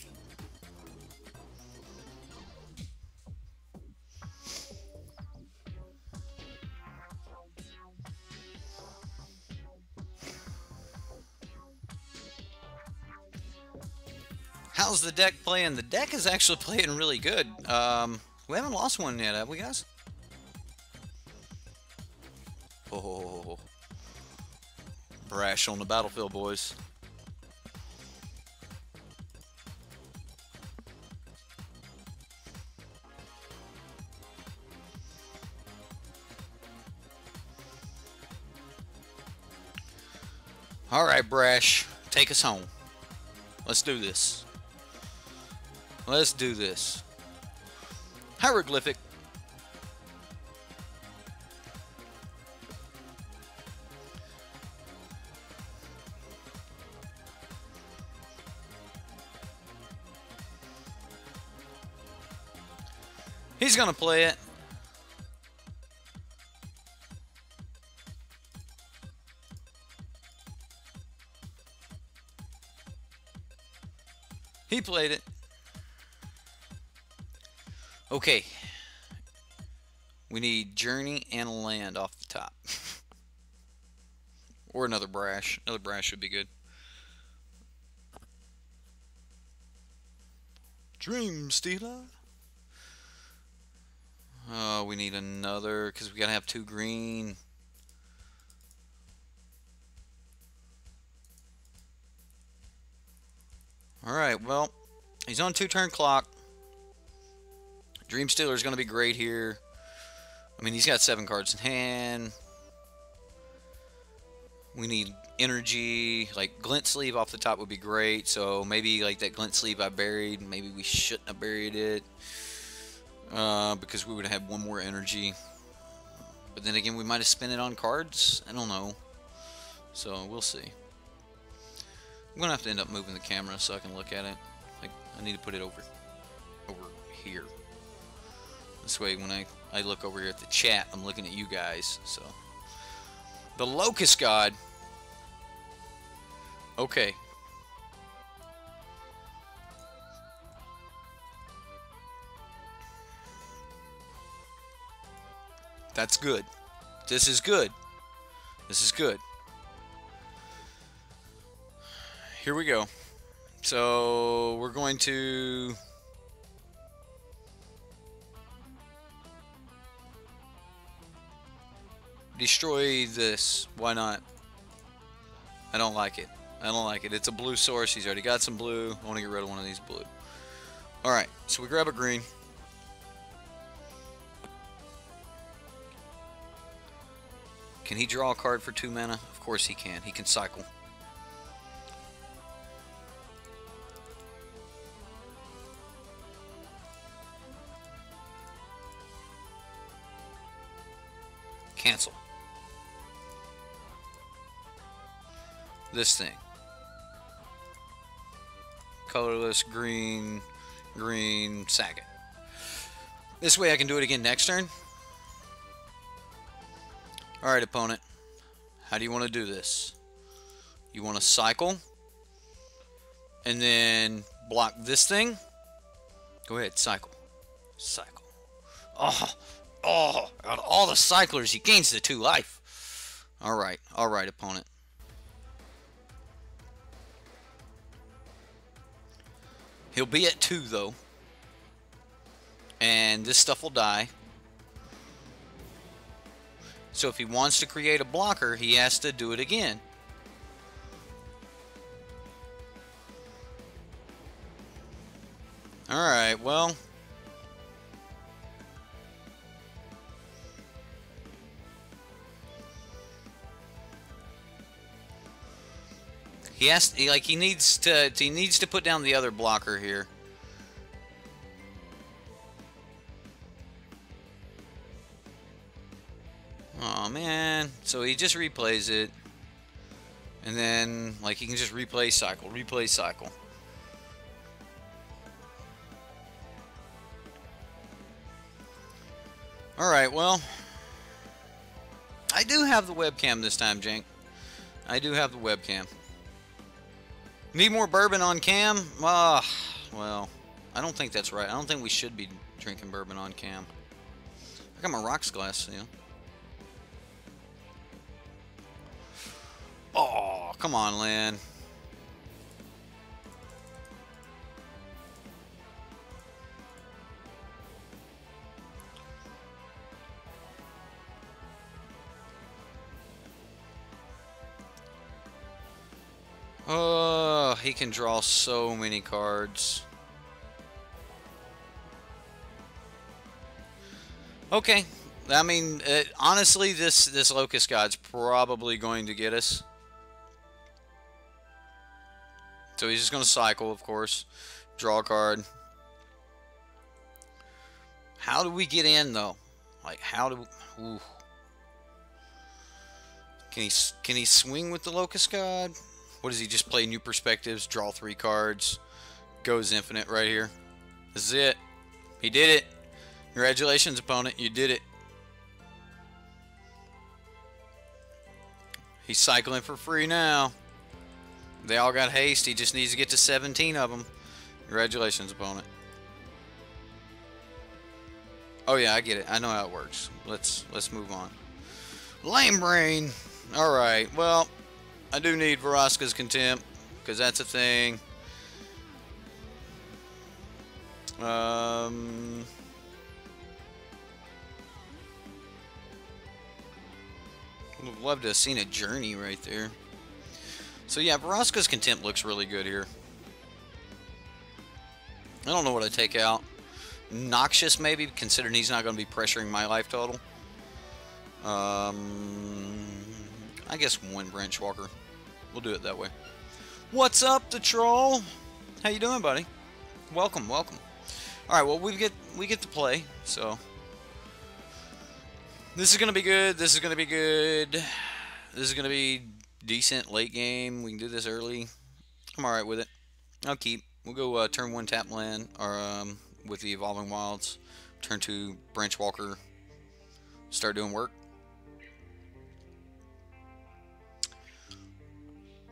How's the deck playing? The deck is actually playing really good. We haven't lost one yet, have we, guys? Oh, brash on the battlefield, boys. All right, Brash, take us home. Let's do this. Let's do this. Hieroglyphic. He's gonna play it. He played it. Okay. We need Journey and Land off the top. Or another Brash. Another Brash would be good. Dream Stealer. Oh, we need another, because we gotta have 2 green. Alright, well, he's on 2-turn clock. Dream Stealer is gonna be great here. I mean, he's got 7 cards in hand. We need energy. Like, Glint Sleeve off the top would be great. So maybe, like, that Glint Sleeve I buried, maybe we shouldn't have buried it. Because we would have had 1 more energy. But then again, we might have spent it on cards. I don't know. So, we'll see. I'm going to have to end up moving the camera so I can look at it. Like, I need to put it over here. This way, when I look over here at the chat, I'm looking at you guys. So, the Locust God. Okay. That's good. This is good. This is good. Here we go. So, we're going to... destroy this. Why not? I don't like it. I don't like it. It's a blue source. He's already got some blue. I want to get rid of one of these blue. Alright, so we grab a green. Can he draw a card for 2 mana? Of course he can. He can cycle. Cancel. This thing. Colorless, green, sack it. This way I can do it again next turn. Alright, opponent. How do you want to do this? You want to cycle? And then block this thing? Go ahead, cycle. Cycle. Oh, out of all the cyclers, he gains the 2 life. Alright, opponent. He'll be at 2, though. And this stuff will die. So if he wants to create a blocker, he has to do it again. Alright, well... he needs to put down the other blocker here. Oh man. So he just replays it. And then, like, he can just replay cycle, replay cycle. Alright, well, I do have the webcam this time, Jank. I do have the webcam. Need more bourbon on cam? Well, I don't think that's right. I don't think we should be drinking bourbon on cam. I got my rocks glass, you know. Oh, come on, Lynn. Oh, he can draw so many cards. Okay. I mean, honestly, this Locust God's probably going to get us. So he's just going to cycle, of course. Draw a card. How do we get in, though? Like, how do... Ooh. Can he swing with the Locust God? What does he just play? New Perspectives, draw 3 cards, goes infinite right here. This is it. He did it. Congratulations, opponent. You did it. He's cycling for free now. They all got haste. He just needs to get to 17 of them. Congratulations, opponent. Oh yeah, I get it. I know how it works. Let's move on. Lame brain. All right. Well, I do need Vraska's Contempt because that's a thing. Would have loved to have seen a journey right there. So yeah, Vraska's Contempt looks really good here. I don't know what I take out. Noxious maybe, considering he's not going to be pressuring my life total. I guess 1 Branch Walker. We'll do it that way. What's up, the troll? How you doing, buddy? Welcome, welcome. All right, well we get to play, so this is gonna be good. This is gonna be good. This is gonna be decent late game. We can do this early. I'm all right with it. I'll keep. We'll go turn 1 tap land, or with the Evolving Wilds. Turn 2 Branch Walker. Start doing work.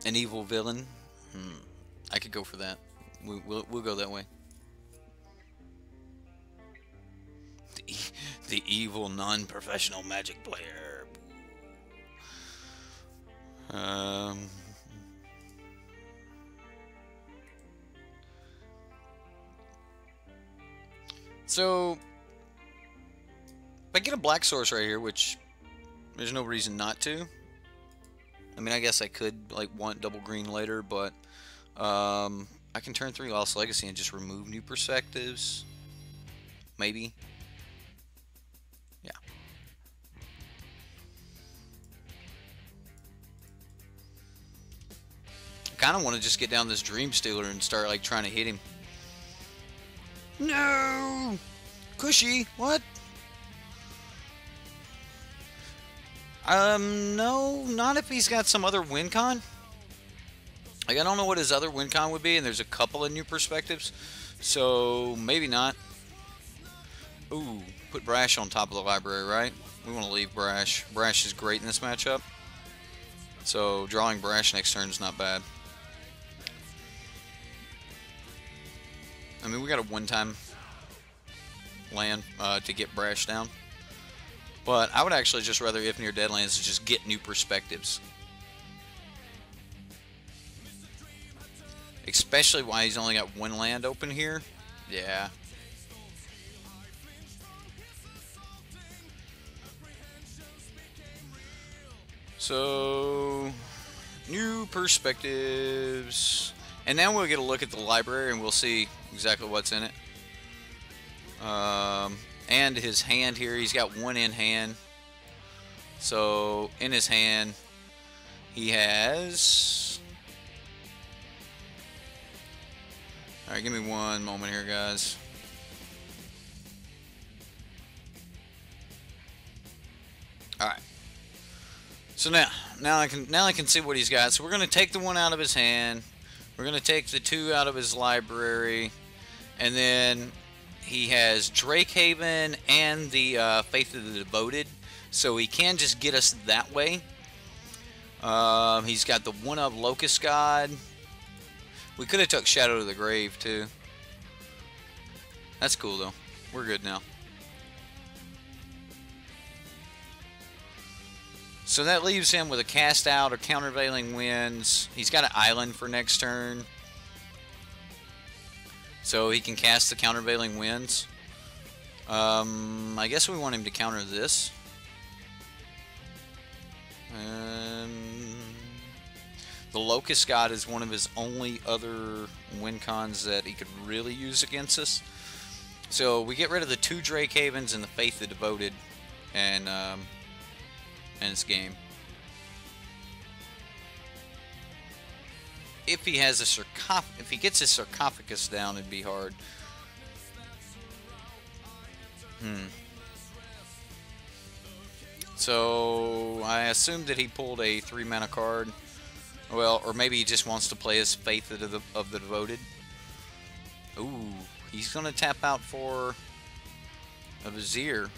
An evil villain. I could go for that. We'll go that way. The evil non-professional Magic player. So if I get a black source right here, which there's no reason not to. I mean, I guess I could like want double green later, but I can turn 3 Lost Legacy and just remove New Perspectives. Maybe. Yeah. I kind of want to just get down this Dream Stealer and start like trying to hit him. No! Cushy, what? No, not if he's got some other win con. Like, I don't know what his other win con would be, and there's a couple of New Perspectives, so maybe not. Ooh, put Brash on top of the library, right? We want to leave Brash. Brash is great in this matchup, so drawing Brash next turn is not bad. I mean, we got a one-time land to get Brash down. But I would actually just rather, if near Deadlands, just get New Perspectives. Especially why he's only got 1 land open here. Yeah. So, New Perspectives. And now we'll get a look at the library and we'll see exactly what's in it. And his hand here, he's got 1 in hand. So in his hand, he has... Alright, give me one moment here, guys. Alright, So now I can see what he's got. So we're gonna take the one out of his hand. We're gonna take the two out of his library, and then he has Drakehaven and the Faith of the Devoted, so he can just get us that way. He's got the one of Locust God. We could have took Shadow to the Grave too. That's cool though. We're good now. So that leaves him with a Cast Out or Countervailing Winds. He's got an island for next turn, so he can cast the Countervailing Winds. I guess we want him to counter this. The Locust God is one of his only other win cons that he could really use against us. So we get rid of the two Drakehavens and the Faith of the Devoted, and it's game. If he has a if he gets his sarcophagus down, it'd be hard. So I assumed that he pulled a 3-mana card. Well, or maybe he just wants to play his Faith of the Devoted. Ooh, he's gonna tap out for a Vizier.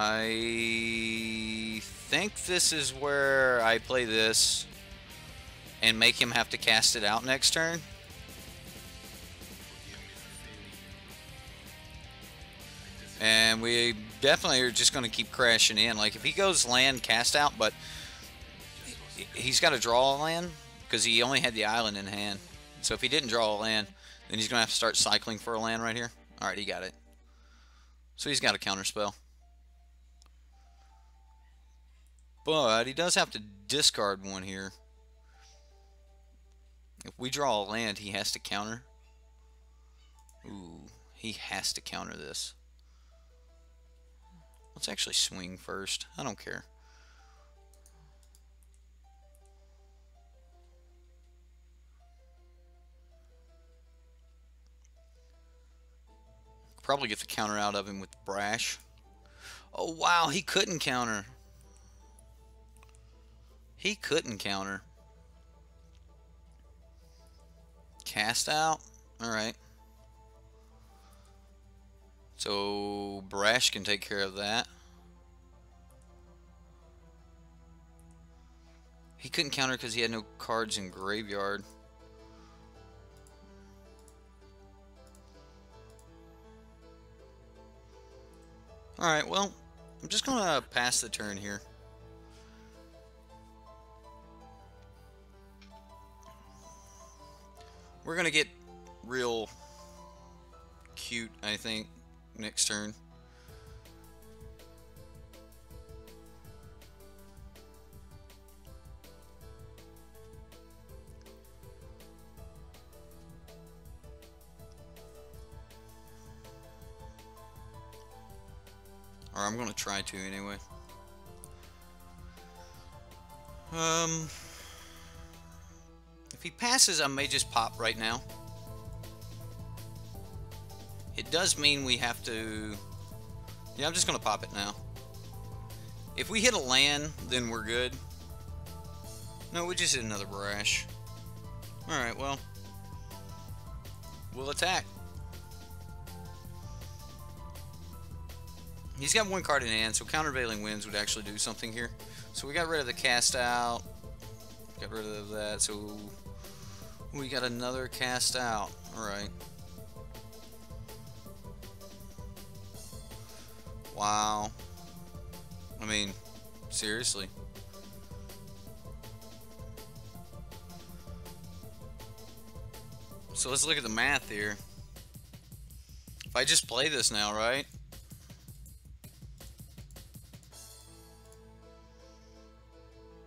I think this is where I play this and make him have to cast it out next turn. And we definitely are just going to keep crashing in. Like if he goes land cast out, but he's got to draw a land because he only had the island in hand. So if he didn't draw a land, then he's going to have to start cycling for a land right here. Alright, he got it. So he's got a counter spell. But he does have to discard one here. If we draw a land, he has to counter. Ooh, he has to counter this. Let's actually swing first. I don't care. Probably get the counter out of him with Brash. Oh wow, he couldn't counter. He couldn't counter. Cast out? Alright. So Brash can take care of that. He couldn't counter because he had no cards in graveyard. Alright, well, I'm just going to pass the turn here. We're going to get real cute, I think, next turn. Or I'm going to try to anyway. If he passes, I may just pop right now. It does mean we have to... Yeah, I'm just going to pop it now. If we hit a land, then we're good. No, we just hit another Brash. Alright, well. We'll attack. He's got one card in hand, so Countervailing Winds would actually do something here. So we got rid of the cast out. Got rid of that, so we got another cast out. Alright. Wow. I mean, seriously. So let's look at the math here. If I just play this now, right?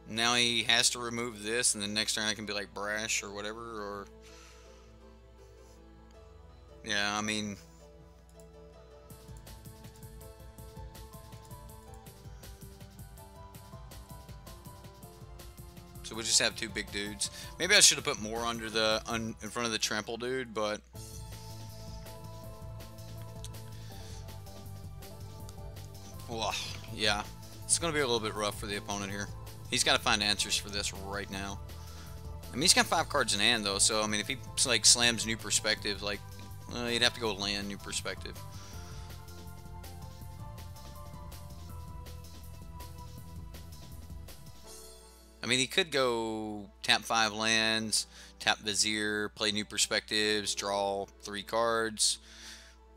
Now he has to remove this, and then next turn I can be like Brash or whatever, or... Yeah, I mean... So we just have two big dudes. Maybe I should have put more under the in front of the trample dude, but Well, yeah. It's going to be a little bit rough for the opponent here. He's got to find answers for this right now. I mean, he's got 5 cards in hand, though, so, I mean, if he, like, slams New Perspective, like, he'd have to go land New Perspective. I mean, he could go tap 5 lands, tap Vizier, play New Perspectives, draw 3 cards,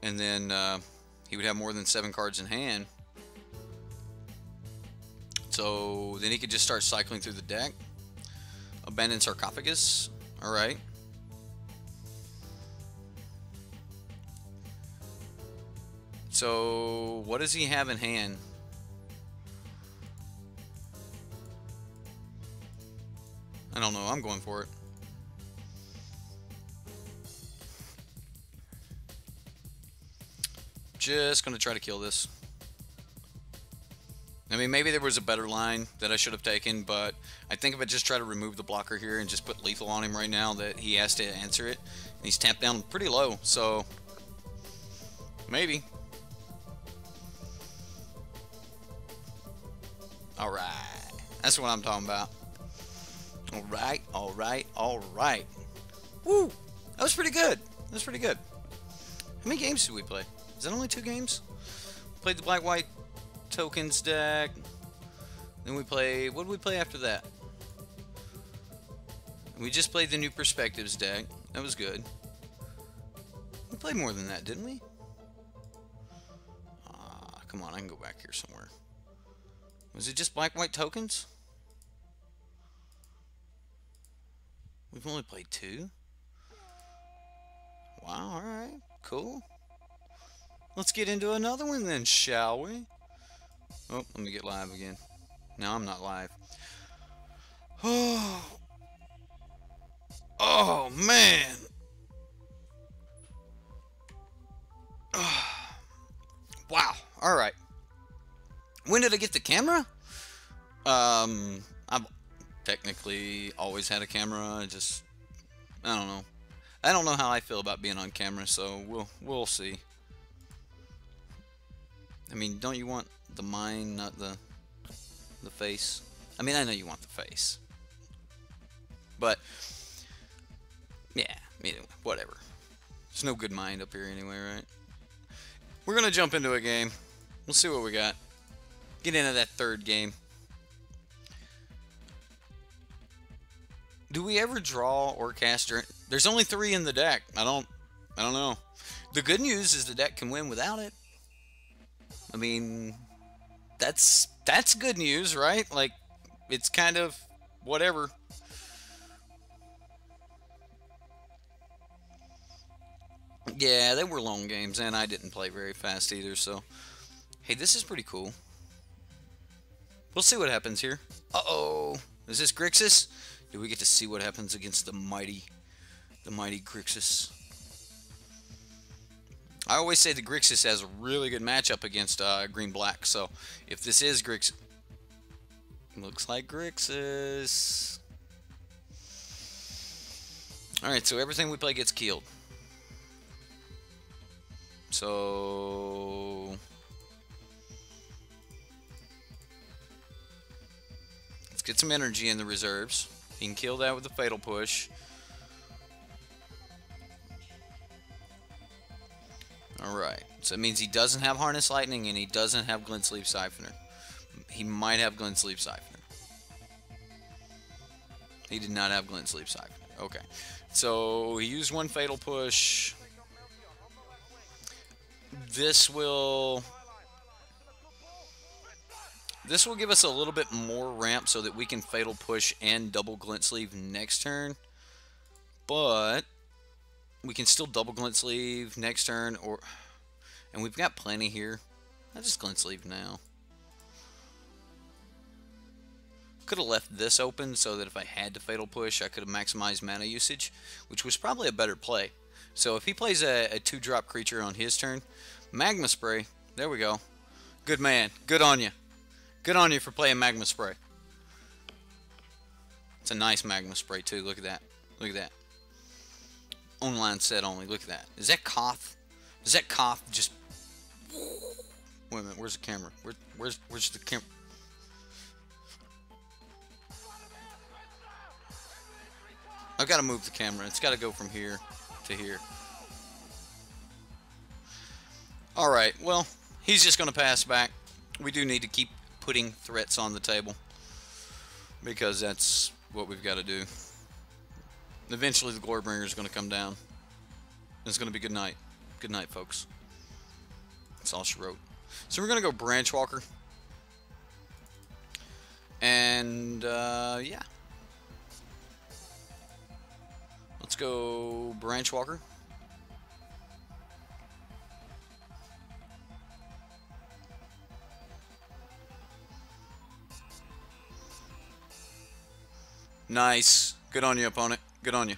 and then he would have more than 7 cards in hand. So then he could just start cycling through the deck. Abandon Sarcophagus. Alright. So what does he have in hand? I don't know. I'm going for it. Just going to try to kill this. I mean, maybe there was a better line that I should have taken, but I think if I just try to remove the blocker here and just put lethal on him right now, that he has to answer it. And he's tapped down pretty low, so maybe. Alright. That's what I'm talking about. Alright, alright, alright. Woo! That was pretty good. That was pretty good. How many games did we play? Is that only 2 games? Played the black-white tokens deck. Then we played... What did we play after that? We just played the New Perspectives deck. That was good. We played more than that, didn't we? Come on, I can go back here somewhere. Was it just black-white tokens? We've only played 2? Wow, alright. Cool. Let's get into another one then, shall we? Oh, let me get live again. No, I'm not live. Oh, oh man. Wow. All right. When did I get the camera? I've technically always had a camera. I don't know. I don't know how I feel about being on camera, so we'll see. I mean, don't you want the mind, not the face? I mean, I know you want the face. But yeah, anyway, whatever. There's no good mind up here anyway, right? We're gonna jump into a game. We'll see what we got. Get into that third game. Do we ever draw or cast? There's only 3 in the deck. I don't know. The good news is the deck can win without it. I mean, that's good news, right? Like, it's kind of whatever. Yeah, they were long games, and I didn't play very fast either, so... Hey, this is pretty cool. We'll see what happens here. Uh-oh! Is this Grixis? Do we get to see what happens against the mighty Grixis? I always say the Grixis has a really good matchup against green-black, so if this is Grixis... Looks like Grixis. Alright, so everything we play gets killed. So... let's get some energy in the reserves. He can kill that with a Fatal Push. Alright, so it means he doesn't have Harness Lightning and he doesn't have Glint Sleeve Siphoner. He might have Glint Sleeve Siphoner. He did not have Glint Sleeve Siphoner. Okay, so he used 1 Fatal Push. This will give us a little bit more ramp so that we can Fatal Push and double Glint Sleeve next turn. But we can still double Glint Sleeve next turn, and we've got plenty here. I just Glint Sleeve now. Could have left this open so that if I had to Fatal Push, I could have maximized mana usage, which was probably a better play. So if he plays a 2-drop creature on his turn, Magma Spray, there we go. Good man. Good on you. Good on you for playing Magma Spray. It's a nice Magma Spray too. Look at that. Look at that. Online set only. Look at that. Is that Koth? Is that Koth just... Wait a minute, where's the camera? Where's the camera? I've got to move the camera. It's got to go from here to here. Alright, well, he's just going to pass back. We do need to keep putting threats on the table, because that's what we've got to do. Eventually the Glorybringer is going to come down. It's going to be good night. Good night, folks. That's all she wrote. So we're going to go Branch Walker. And, yeah. Let's go Branch Walker. Nice. Good on you, opponent. Good on you.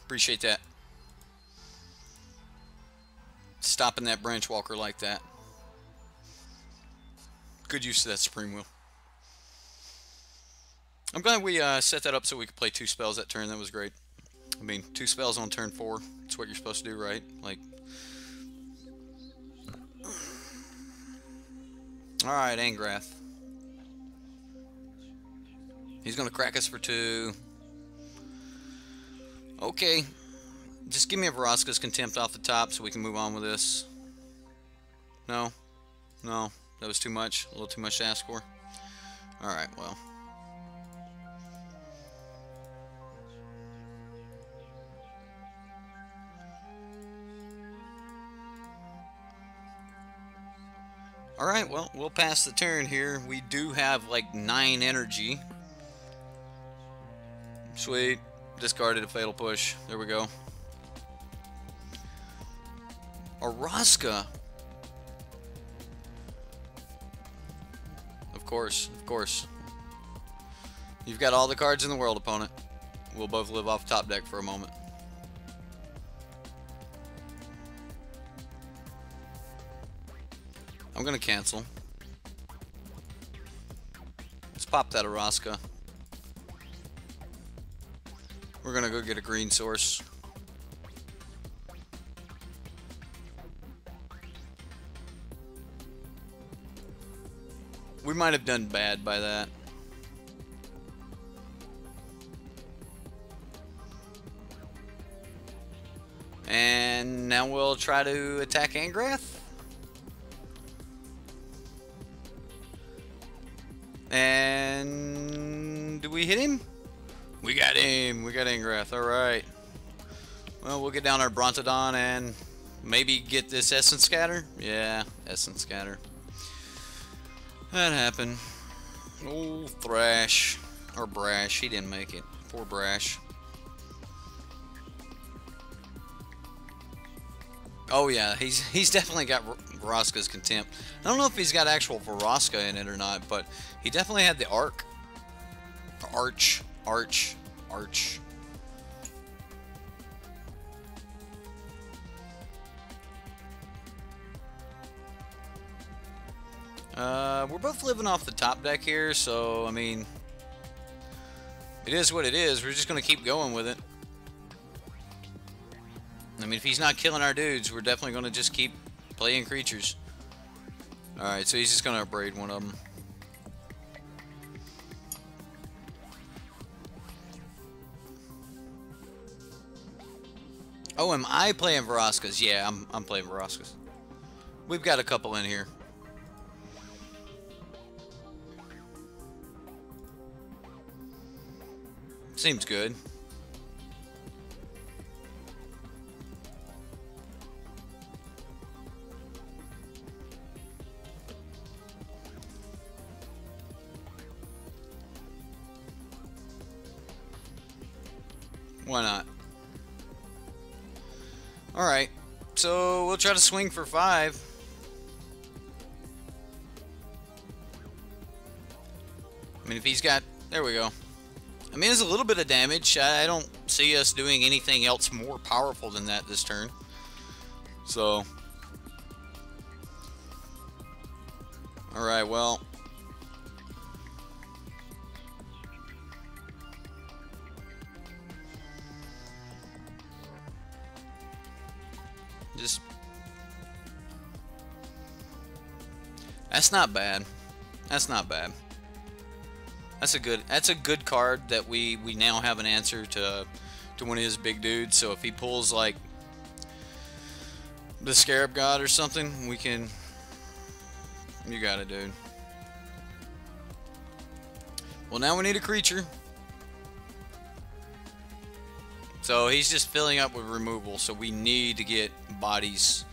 Appreciate that. Stopping that Branch Walker like that. Good use of that Supreme Will. I'm glad we set that up so we could play 2 spells that turn. That was great. I mean, 2 spells on turn 4. That's what you're supposed to do, right? Like. Alright, Angrath. He's going to crack us for 2. Okay. Just give me a Vraska's Contempt off the top so we can move on with this. No? No. That was too much. A little too much to ask for. Alright, well. Alright, well, we'll pass the turn here. We do have like 9 energy. Sweet. Discarded a Fatal Push. There we go. A Vraska. Of course, of course. You've got all the cards in the world, opponent. We'll both live off top deck for a moment. I'm gonna cancel. Let's pop that Vraska. We're gonna go get a green source. We might have done bad by that. And now we'll try to attack Angrath. And do we hit him? We got him. We got Angrath. Alright. Well, we'll get down our Brontodon and maybe get this Essence Scatter. Yeah, Essence Scatter. That happened. Oh, Thrash. Or Brash. He didn't make it. Poor Brash. Oh yeah, he's definitely got Vraska's Contempt. I don't know if he's got actual Vraska in it or not, but he definitely had the Arch. We're both living off the top deck here, so, I mean, it is what it is. We're just going to keep going with it. I mean, if he's not killing our dudes, we're definitely going to just keep playing creatures. Alright, so he's just going to braid one of them. Oh, am I playing Vraskas? Yeah, I'm playing Vraskas. We've got a couple in here. Seems good. Why not? Alright, so we'll try to swing for 5. I mean, if he's got... There we go. I mean, it's a little bit of damage. I don't see us doing anything else more powerful than that this turn. So... Alright, well... That's not bad. That's not bad. That's a good card that we now have an answer to one of his big dudes. So if he pulls like the Scarab God or something, we can. You got it, dude. Well, now we need a creature. So he's just filling up with removal. So we need to get bodies.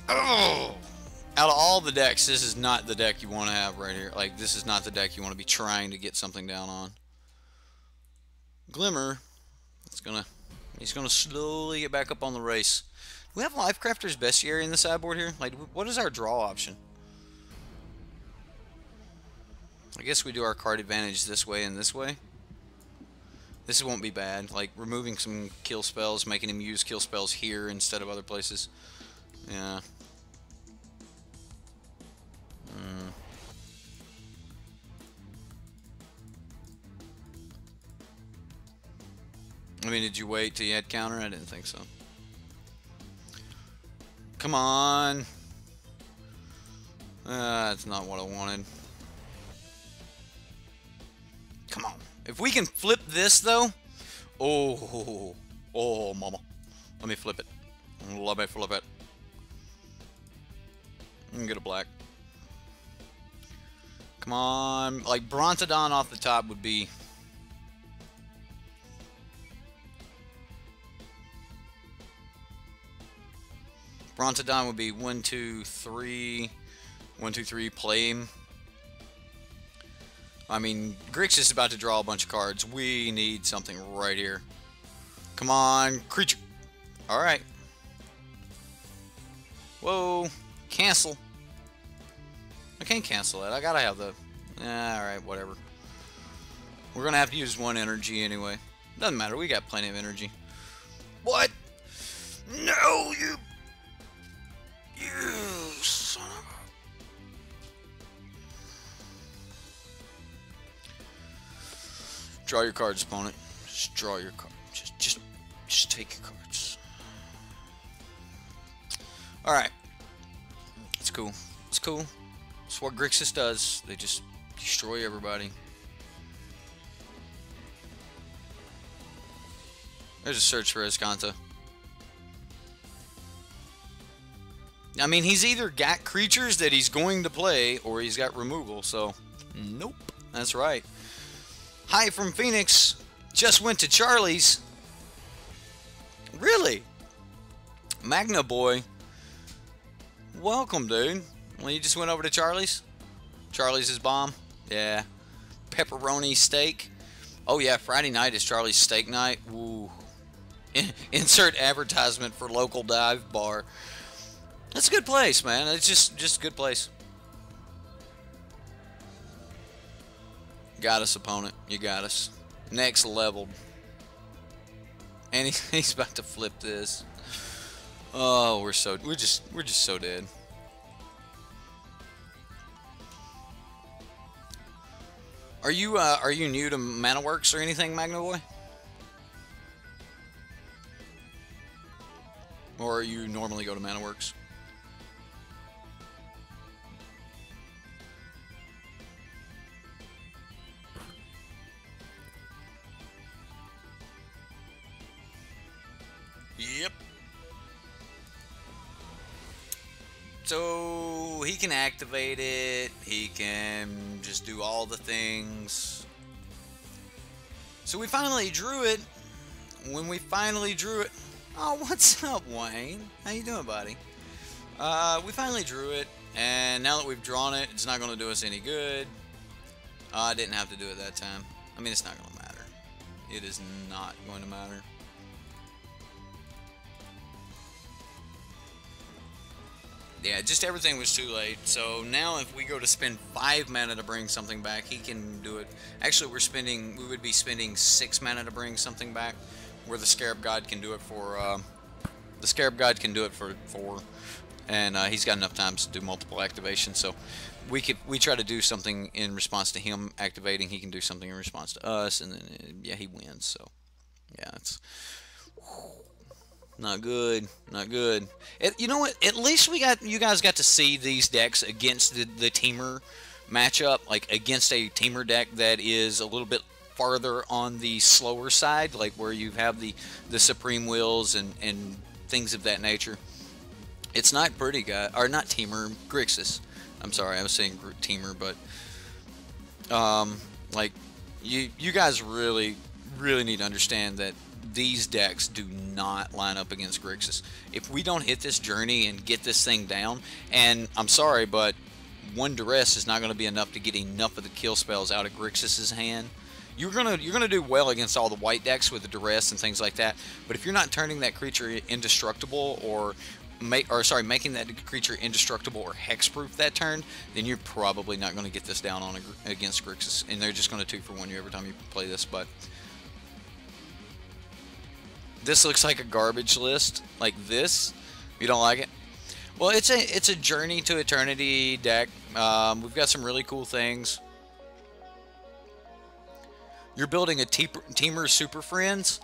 Oh! Out of all the decks, this is not the deck you want to have right here. Like, this is not the deck you want to be trying to get something down on. Glimmer. He's gonna slowly get back up on the race. Do we have Lifecrafter's Bestiary in the sideboard here? Like, what is our draw option? I guess we do our card advantage this way and this way. This won't be bad. Like, removing some kill spells, making him use kill spells here instead of other places. Yeah. I mean, did you wait till you had counter? I didn't think so. Come on. That's not what I wanted. Come on. If we can flip this, though. Oh, mama. Let me flip it. Let me flip it. I'm gonna get a black. Come on. Like, Brontodon off the top would be... Brontodon would be 1, 2, 3. 1, 2, 3, play him. I mean, Grixis is about to draw a bunch of cards. We need something right here. Come on, creature. Alright. Whoa. Cancel. I can't cancel it. I gotta have the... Alright, whatever. We're gonna have to use 1 energy anyway. Doesn't matter. We got plenty of energy. What? No, you... You son of a... Draw your cards, opponent. Just draw your card. Just take your cards. Alright. It's cool. It's cool. It's what Grixis does. They just destroy everybody. There's a search for Escanta. I mean, he's either got creatures that he's going to play, or he's got removal, so... Nope. That's right. Hi from Phoenix. Just went to Charlie's. Really? Magna boy. Welcome, dude. Well, you just went over to Charlie's? Charlie's is bomb? Yeah. Pepperoni steak. Oh, yeah, Friday night is Charlie's steak night. Ooh. Insert advertisement for local dive bar. That's a good place, man. It's just a good place. Got us, opponent. You got us. Next level. And he's about to flip this. Oh, we're just so dead. Are you new to ManaWorks or anything, Magna Boy? Or you normally go to ManaWorks? Yep. So he can activate it. He can just do all the things. So we finally drew it. When we finally drew it. Oh, what's up, Wayne? How you doing, buddy? We finally drew it, and now that we've drawn it, it's not going to do us any good. I didn't have to do it that time. I mean, it's not going to matter. It is not going to matter. Yeah, just everything was too late. So now if we go to spend 5 mana to bring something back, he can do it. Actually, we would be spending 6 mana to bring something back, where the Scarab God can do it for, the Scarab God can do it for 4. And he's got enough times to do multiple activations. So we try to do something in response to him activating. He can do something in response to us, and then yeah, he wins. So yeah, it's Not good. Not good. You know what? At least you guys got to see these decks against the teamer matchup, like against a teamer deck that is a little bit farther on the slower side, like where you have the Supreme Wheels and things of that nature. It's not pretty, guy, or not teamer, Grixis. I'm sorry, I was saying teamer, but like you guys really need to understand that these decks do not line up against Grixis. If we don't hit this journey and get this thing down, and I'm sorry, but one Duress is not going to be enough to get enough of the kill spells out of Grixis's hand. You're gonna do well against all the white decks with the Duress and things like that. But if you're not turning that creature indestructible or making that creature indestructible or hexproof that turn, then you're probably not going to get this down on against Grixis, and they're just going to 2-for-1 you every time you play this. But this looks like a garbage list, like this. You don't like it? Well, it's a Journey to Eternity deck. We've got some really cool things. You're building a Teamer Super Friends.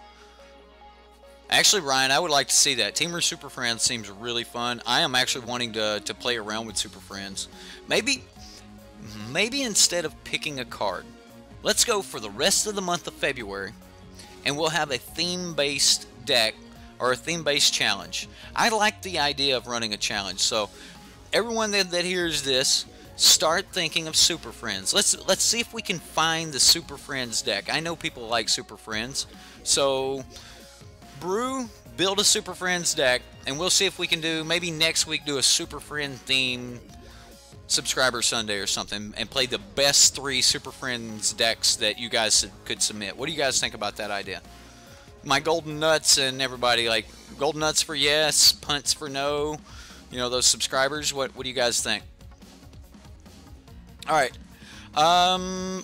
Actually, Ryan, I would like to see that. Teamer Super Friends seems really fun. I am actually wanting to play around with Super Friends. Maybe instead of picking a card, let's go for the rest of the month of February, and we'll have a theme-based deck or a theme-based challenge. I like the idea of running a challenge. So everyone that hears this, start thinking of Super Friends. Let's see if we can find the Super Friends deck. I know people like Super Friends, so brew, build a Super Friends deck, and we'll see if we can do, maybe next week, do a Super Friend theme subscriber Sunday or something, and play the best 3 Super Friends decks that you guys could submit. What do you guys think about that idea? My golden nuts and everybody, like, golden nuts for yes, punts for no, you know, those subscribers. What do you guys think? Alright,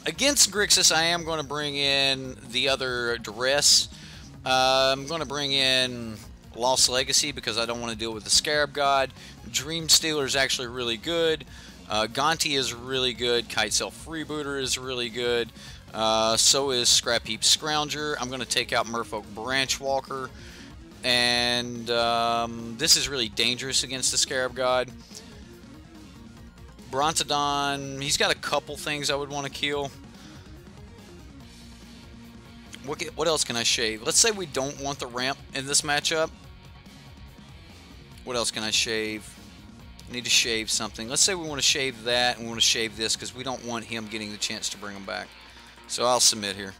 against Grixis, I am going to bring in the other Duress. I'm going to bring in Lost Legacy because I don't want to deal with the Scarab God. Dream Stealer is actually really good. Gonti is really good. Kitesail Freebooter is really good. So is Scrap Heap Scrounger. I'm going to take out Merfolk Branchwalker. And this is really dangerous against the Scarab God. Brontodon, he's got a couple things I would want to kill. What else can I shave? Let's say we don't want the ramp in this matchup. What else can I shave? I need to shave something. Let's say we want to shave that and we want to shave this because we don't want him getting the chance to bring him back. So I'll submit here.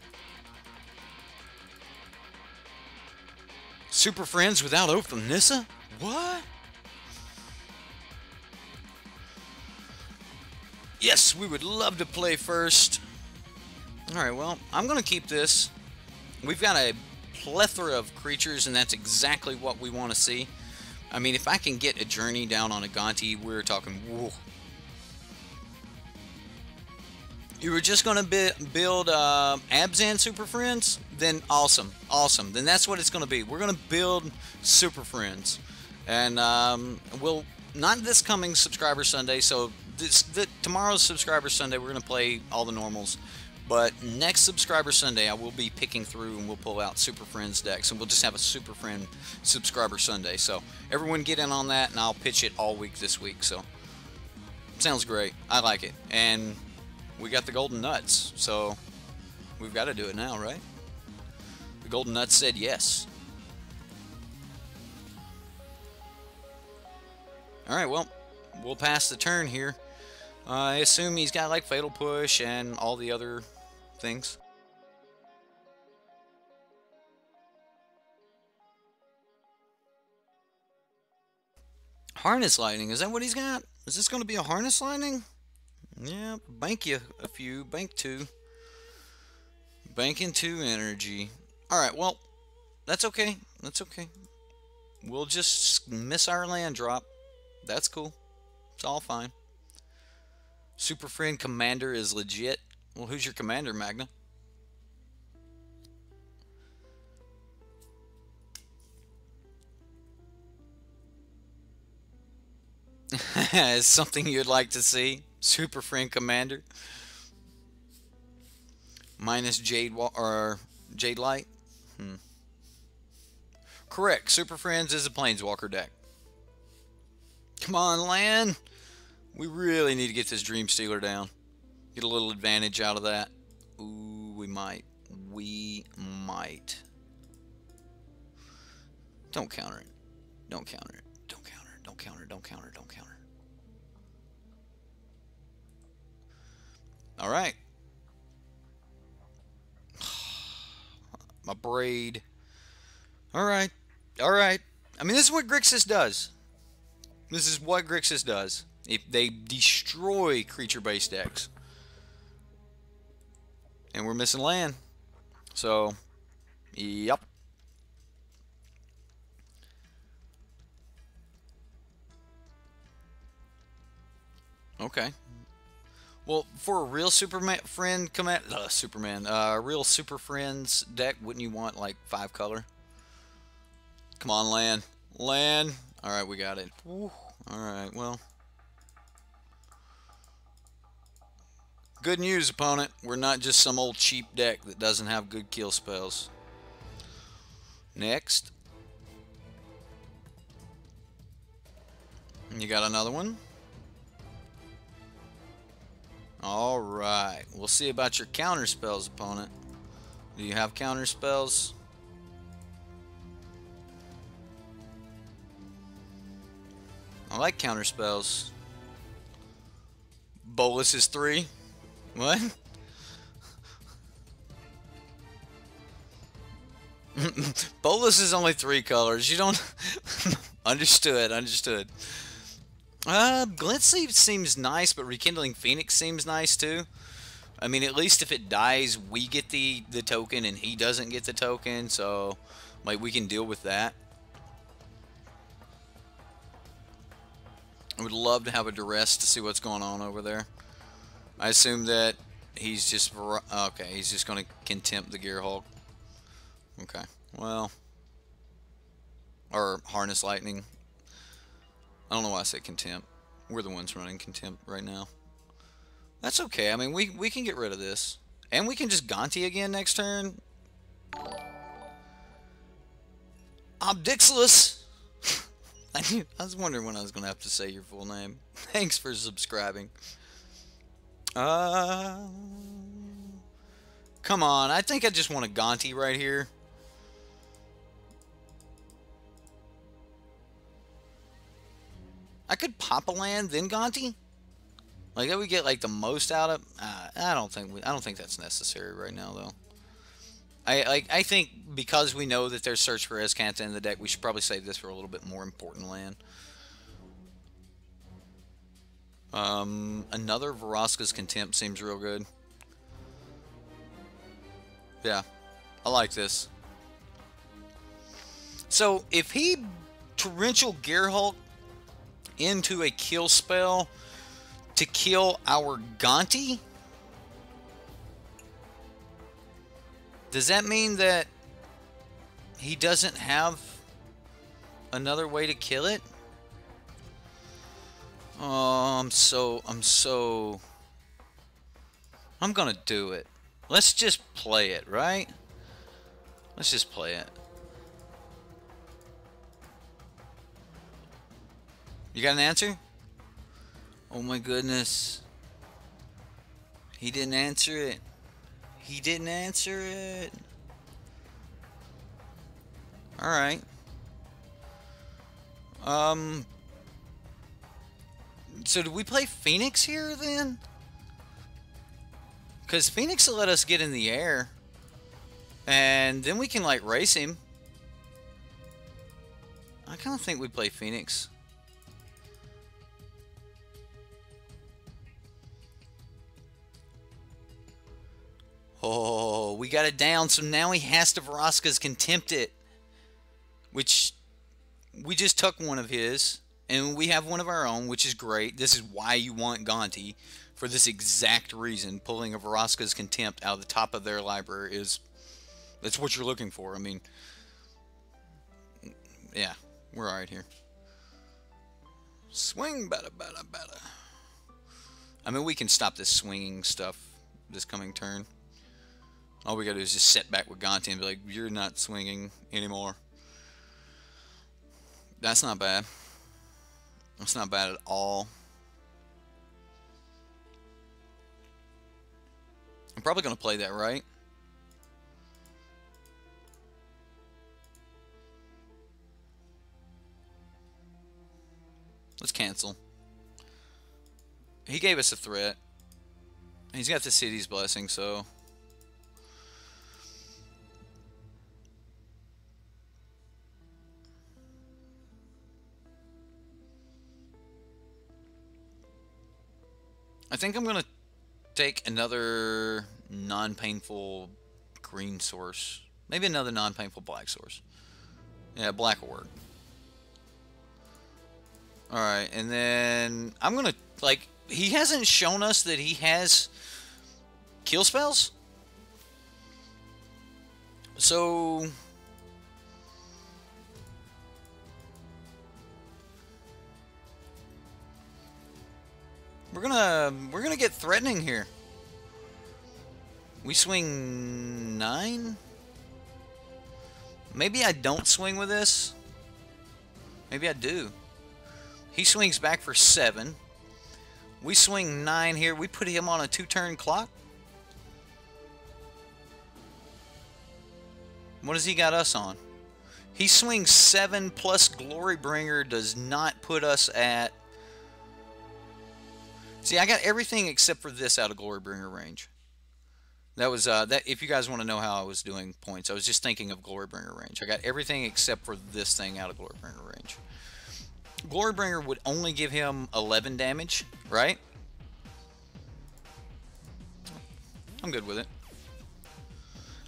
Super Friends without Oath of Nissa? What? Yes, we would love to play first. Alright, well, I'm going to keep this. We've got a plethora of creatures, and that's exactly what we want to see. I mean, if I can get a Journey down on a Gonti, we're talking, whoa. You were just going to build Abzan Super Friends? Then awesome, awesome. Then that's what it's going to be. We're going to build Super Friends. And we'll, not this coming Subscriber Sunday, so tomorrow's Subscriber Sunday, we're going to play all the normals. But next Subscriber Sunday, I will be picking through and we'll pull out Super Friends decks. And we'll just have a Super Friend Subscriber Sunday. So everyone get in on that, and I'll pitch it all week this week. So sounds great. I like it. And we got the golden nuts. So we've got to do it now, right? The golden nuts said yes. Alright, well, we'll pass the turn here. I assume he's got like Fatal Push and all the other things. Harness Lightning, is that what he's got? Is this going to be a Harness Lightning? Yeah, bank you a few, bank 2. Banking 2 energy. Alright, well, that's okay, that's okay. We'll just miss our land drop. That's cool. It's all fine. Super Friend Commander is legit. Well, who's your commander, Magna? Is something you'd like to see? Super Friend Commander? Minus Jade or Jade Light? Correct. Super Friends is a Planeswalker deck. Come on, land. We really need to get this Dream Stealer down. Get a little advantage out of that. Ooh, we might. We might. Don't counter it. Don't counter it. Don't counter it. Don't counter it. Don't counter it. Don't counter it. All right. My braid. All right. All right. I mean, this is what Grixis does. This is what Grixis does. If they destroy creature-based decks. And we're missing land. So, yep. Okay. Well, for a real Superman friend real Super Friends deck, wouldn't you want like 5 color? Come on, land. Land. All right, we got it. Woo. All right, well. Good news, opponent. We're not just some old cheap deck that doesn't have good kill spells. Next. You got another one? Alright. We'll see about your counter spells, opponent. Do you have counter spells? I like counter spells. Bolus is 3. What? Bolus is only 3 colors. You don't... Understood, understood. Glint Sleeve seems nice, but Rekindling Phoenix seems nice too. I mean, at least if it dies, we get the token and he doesn't get the token, so like we can deal with that. I would love to have a Duress to see what's going on over there. I assume that he's just... Okay, he's just going to Contempt the Gearhulk. Okay, well... Or Harness Lightning. I don't know why I say Contempt. We're the ones running Contempt right now. That's okay. I mean, we can get rid of this. And we can just Gonti again next turn. Obdixilus! I was wondering when I was going to have to say your full name. Thanks for subscribing. Come on. I think I just want a Gonti right here. I could pop a land, then Gonti. Like, that would get like the most out of... I don't think that's necessary right now, though. I think because we know that there's Search for Escanta in the deck, we should probably save this for a little bit more important land. Another Vraska's Contempt seems real good. Yeah, I like this. So, if he Torrential Gearhulk into a kill spell to kill our Gonti, does that mean that he doesn't have another way to kill it? Oh, I'm gonna do it. Let's just play it, right? Let's just play it. You got an answer? Oh my goodness. He didn't answer it. He didn't answer it. Alright. So do we play Phoenix here then? Because Phoenix will let us get in the air. And then we can like race him. I kind of think we play Phoenix. Oh, we got it down, so now he has to Vraska's Contempt it. Which, we just took one of his, and we have one of our own, which is great. This is why you want Gonti, for this exact reason. Pulling a Vraska's Contempt out of the top of their library is, that's what you're looking for. I mean, yeah, we're alright here. Swing, bada, bada, bada. I mean, we can stop this swinging stuff this coming turn. All we gotta do is just sit back with Gonti and be like, you're not swinging anymore. That's not bad. That's not bad at all. I'm probably going to play that, right? Let's cancel. He gave us a threat. He's got the city's blessing, so... I think I'm going to take another non-painful green source. Maybe another non-painful black source. Yeah, black will work. Alright, and then I'm going to, like, he hasn't shown us that he has kill spells. So... We're gonna get threatening here. We swing 9? Maybe I don't swing with this. Maybe I do. He swings back for 7. We swing 9 here. We put him on a 2-turn clock. What has he got us on? He swings 7 plus Glorybringer does not put us at... See, I got everything except for this out of Glorybringer range. That was, that. If you guys want to know how I was doing points, I was just thinking of Glorybringer range. I got everything except for this thing out of Glorybringer range. Glorybringer would only give him 11 damage, right? I'm good with it.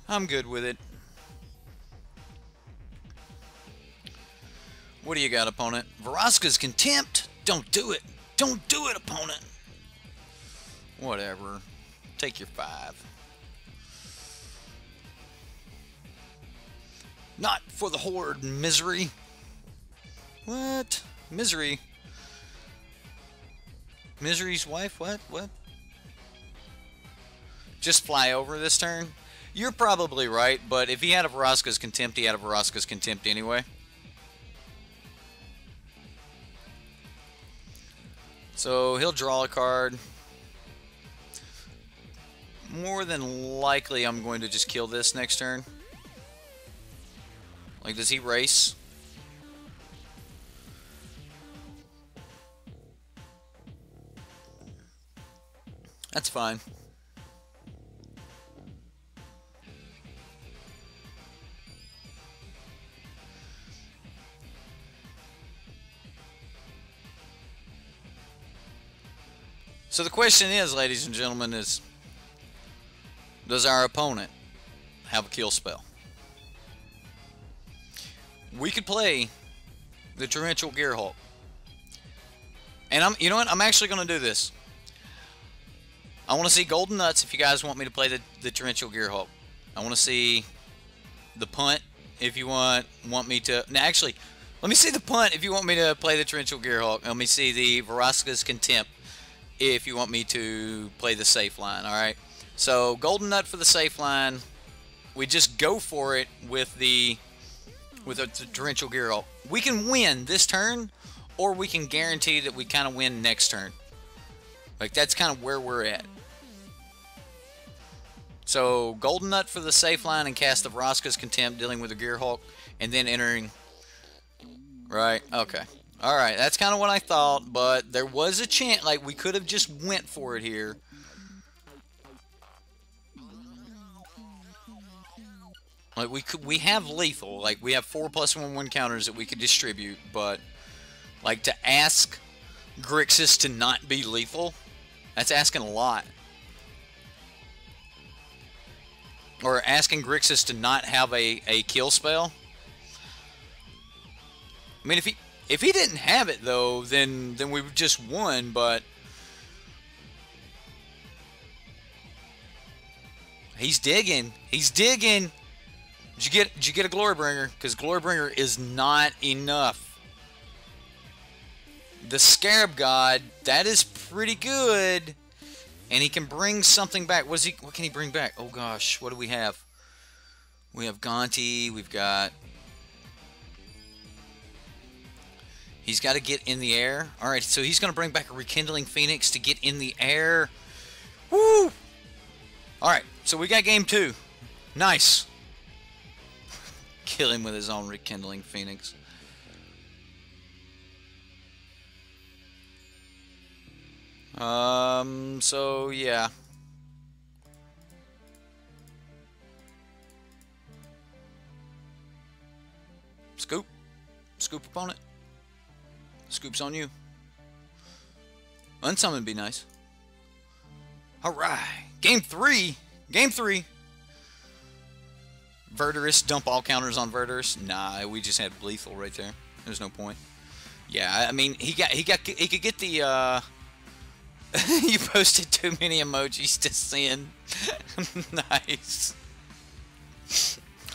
I'm good with it. What do you got, opponent? Vraska's Contempt? Don't do it. Don't do it, opponent. Whatever. Take your 5. Not for the horde, misery. What? Misery? Misery's wife? What? What? Just fly over this turn? You're probably right, but if he had a Vraska's Contempt, he had a Vraska's Contempt anyway. So he'll draw a card. More than likely, I'm going to just kill this next turn. Like, does he race? That's fine. So the question is, ladies and gentlemen, is does our opponent have a kill spell? We could play the Torrential Gearhulk. And you know what? I'm actually going to do this. I want to see Golden Nuts if you guys want me to play the Torrential Gearhulk. I want to see the punt if you want me to... Now, actually, let me see the punt if you want me to play the Torrential Gearhulk. Let me see the Vraska's Contempt if you want me to play the safe line, alright? So, Golden Nut for the safe line. We just go for it with the Torrential Gearhulk. We can win this turn, or we can guarantee that we kind of win next turn. Like, that's kind of where we're at. So, Golden Nut for the safe line and cast the Vraska's Contempt, dealing with the Gearhulk, and then entering... Right, okay. Alright, that's kind of what I thought, but there was a chance, like, we could have just went for it here. Like, we have lethal, like, we have 4+1/1 counters that we could distribute, but, like, to ask Grixis to not be lethal, that's asking a lot. Or asking Grixis to not have a kill spell. I mean, if he didn't have it, though, then we just won, but... He's digging. He's digging. Did you get a Glorybringer? Because Glorybringer is not enough. The Scarab God, that is pretty good. And he can bring something back. What can he bring back? Oh gosh, what do we have? We have Gonti, we've got... He's got to get in the air. Alright, so he's going to bring back a Rekindling Phoenix to get in the air. Woo! Alright, so we got game 2. Nice. Kill him with his own Rekindling Phoenix. So yeah. Scoop. Scoop opponent. Scoop's on you. Unsummon would be nice. Alright. Game 3. Game 3. Verdurous. Dump all counters on Verdurous. Nah, we just had lethal right there. There's no point. Yeah, I mean, he could get the, you posted too many emojis to send. Nice.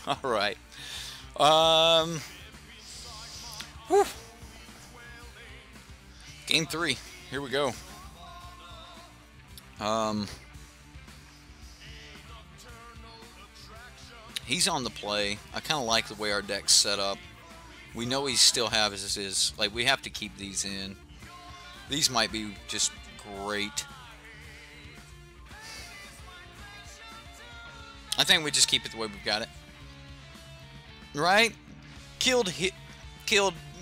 Alright. Whew. Game 3. Here we go. He's on the play. I kind of like the way our deck's set up. We know he still has his, like, we have to keep these in. These might be just great. I think we just keep it the way we've got it. Right?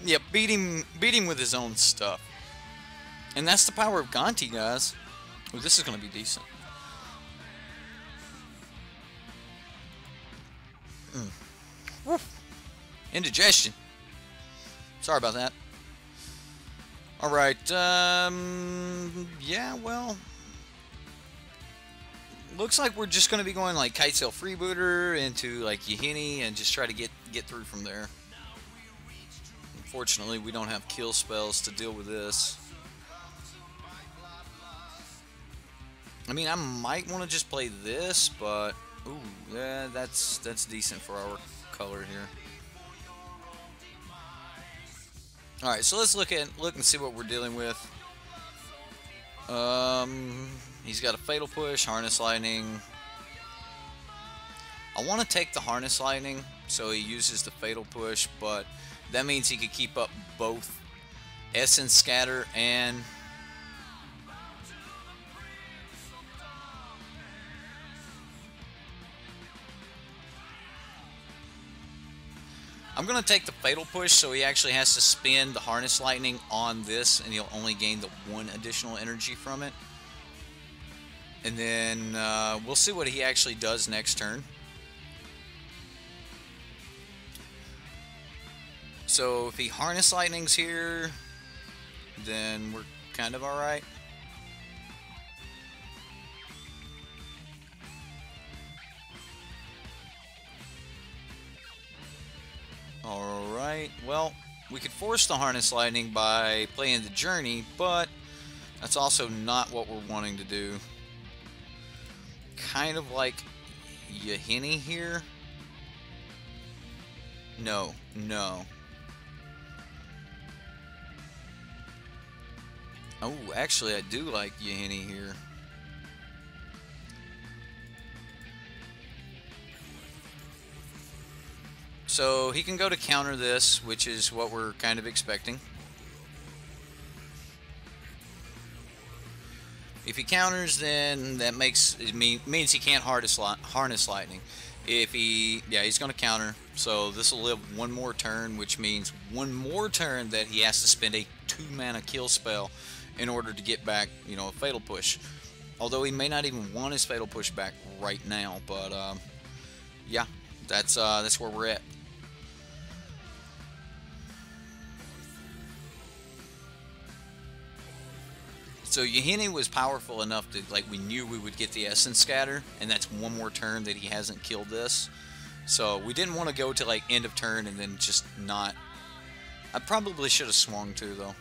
Yeah, beat him with his own stuff. And that's the power of Gonti, guys. Ooh, this is going to be decent. Indigestion. Sorry about that. Alright, yeah, well, looks like we're just going to be going like Kitesail Freebooter into like Yahenni and just try to get through from there. Unfortunately, we don't have kill spells to deal with this. I mean, I might want to just play this, but ooh, yeah, that's decent for our color here. All right, so let's look and see what we're dealing with. He's got a Fatal Push, Harness Lightning. I want to take the Harness Lightning, so he uses the Fatal Push, but that means he could keep up both Essence Scatter and I'm going to take the Fatal Push, so he actually has to spend the Harness Lightning on this, and he'll only gain the 1 additional energy from it. And then we'll see what he actually does next turn. So if he Harness Lightnings here, then we're kind of alright. Alright, well, we could force the Harness Lightning by playing the Journey, but that's also not what we're wanting to do. Kind of like Yahenni here. No. Oh, actually I do like Yahenni here. So he can go to counter this, which is what we're kind of expecting. If he counters, then that means he can't Harness Lightning. If he's going to counter. So this will live 1 more turn, which means 1 more turn that he has to spend a 2-mana kill spell in order to get back, you know, a Fatal Push. Although he may not even want his Fatal Push back right now, but yeah, that's where we're at. So Yahenni was powerful enough that, like, we knew we would get the Essence Scatter, and that's 1 more turn that he hasn't killed this. So we didn't want to go to like end of turn and then just not. I probably should have swung too, though.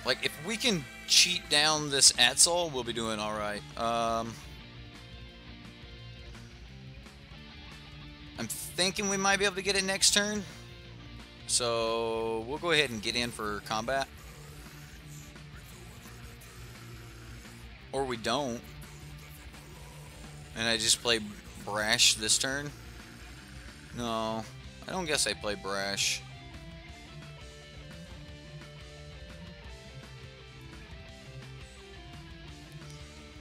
Like, if we can cheat down this Aztal, we'll be doing alright. I'm thinking we might be able to get it next turn. So we'll go ahead and get in for combat. Or we don't. And I just play Brash this turn. No, I don't guess I play Brash.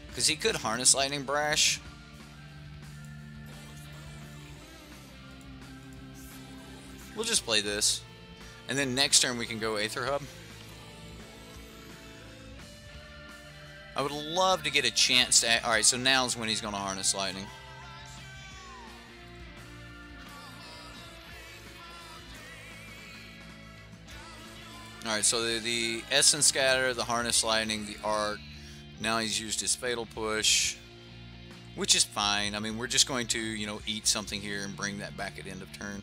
Because he could Harness Lightning Brash. We'll just play this. And then next turn we can go Aether Hub. I would love to get a chance to... Alright, so now's when he's going to Harness Lightning. Alright, so the Essence Scatter, the Harness Lightning, the Arc. Now he's used his Fatal Push, which is fine. I mean, we're just going to, you know, eat something here and bring that back at end of turn.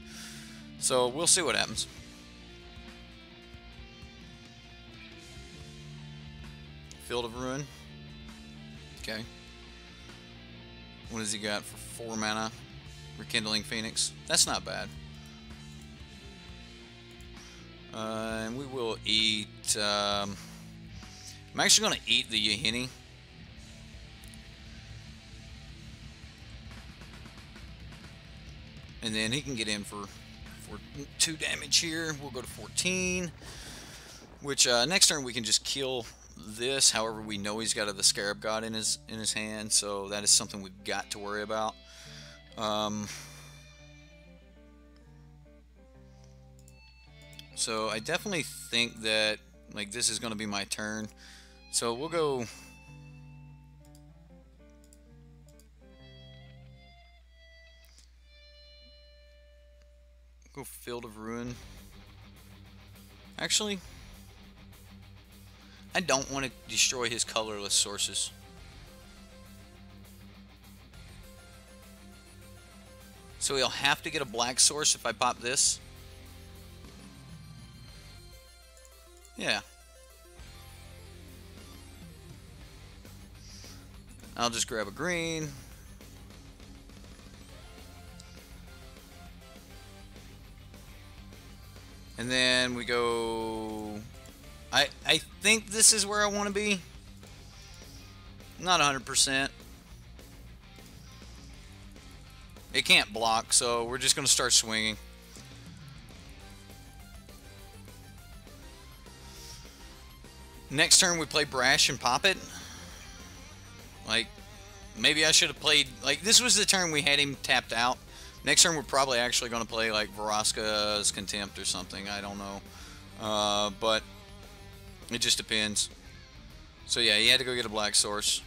So we'll see what happens. Field of Ruin. Okay. What has he got for 4 mana? Rekindling Phoenix. That's not bad. And we will eat... I'm actually going to eat the Yahenni. And then he can get in for 2 damage here. We'll go to 14. Which next turn we can just kill this. However, we know he's got the Scarab God in his hand, so that is something we've got to worry about. So I definitely think that like this is going to be my turn. So we'll go. Go Field of Ruin. Actually, I don't want to destroy his colorless sources. So he'll have to get a black source if I pop this. Yeah. I'll just grab a green. And then we go... I think this is where I want to be. Not 100%. It can't block, so we're just going to start swinging. Next turn we play Brash and pop it. Like, maybe I should have played... Like, this was the turn we had him tapped out. Next turn we're probably actually going to play, like, Vraska's Contempt or something. I don't know. But it just depends. So, yeah, he had to go get a black source.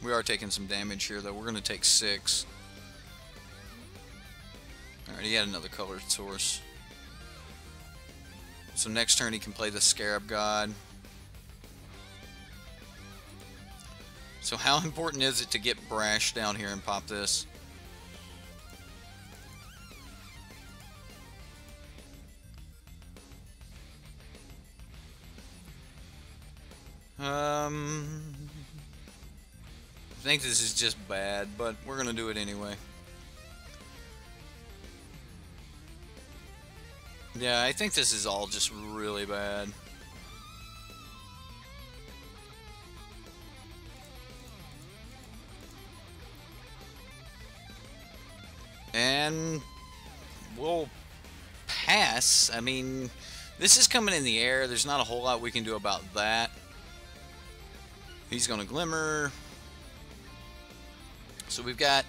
We are taking some damage here, though. We're going to take 6. Alright, he had another colored source. So next turn he can play the Scarab God. So how important is it to get Brash down here and pop this? I think this is just bad, but we're going to do it anyway. Yeah, I think this is all just really bad. And we'll pass. I mean, this is coming in the air. There's not a whole lot we can do about that. He's going to Glimmer. So we've got...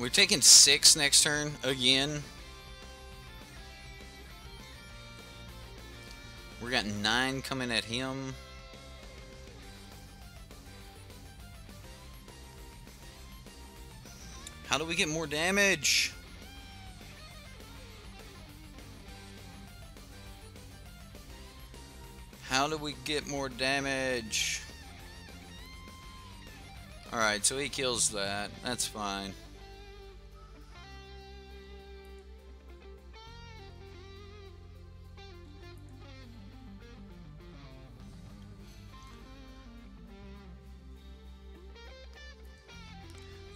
We're taking 6 next turn again. We got 9 coming at him. How do we get more damage? How do we get more damage? Alright, so he kills that. That's fine.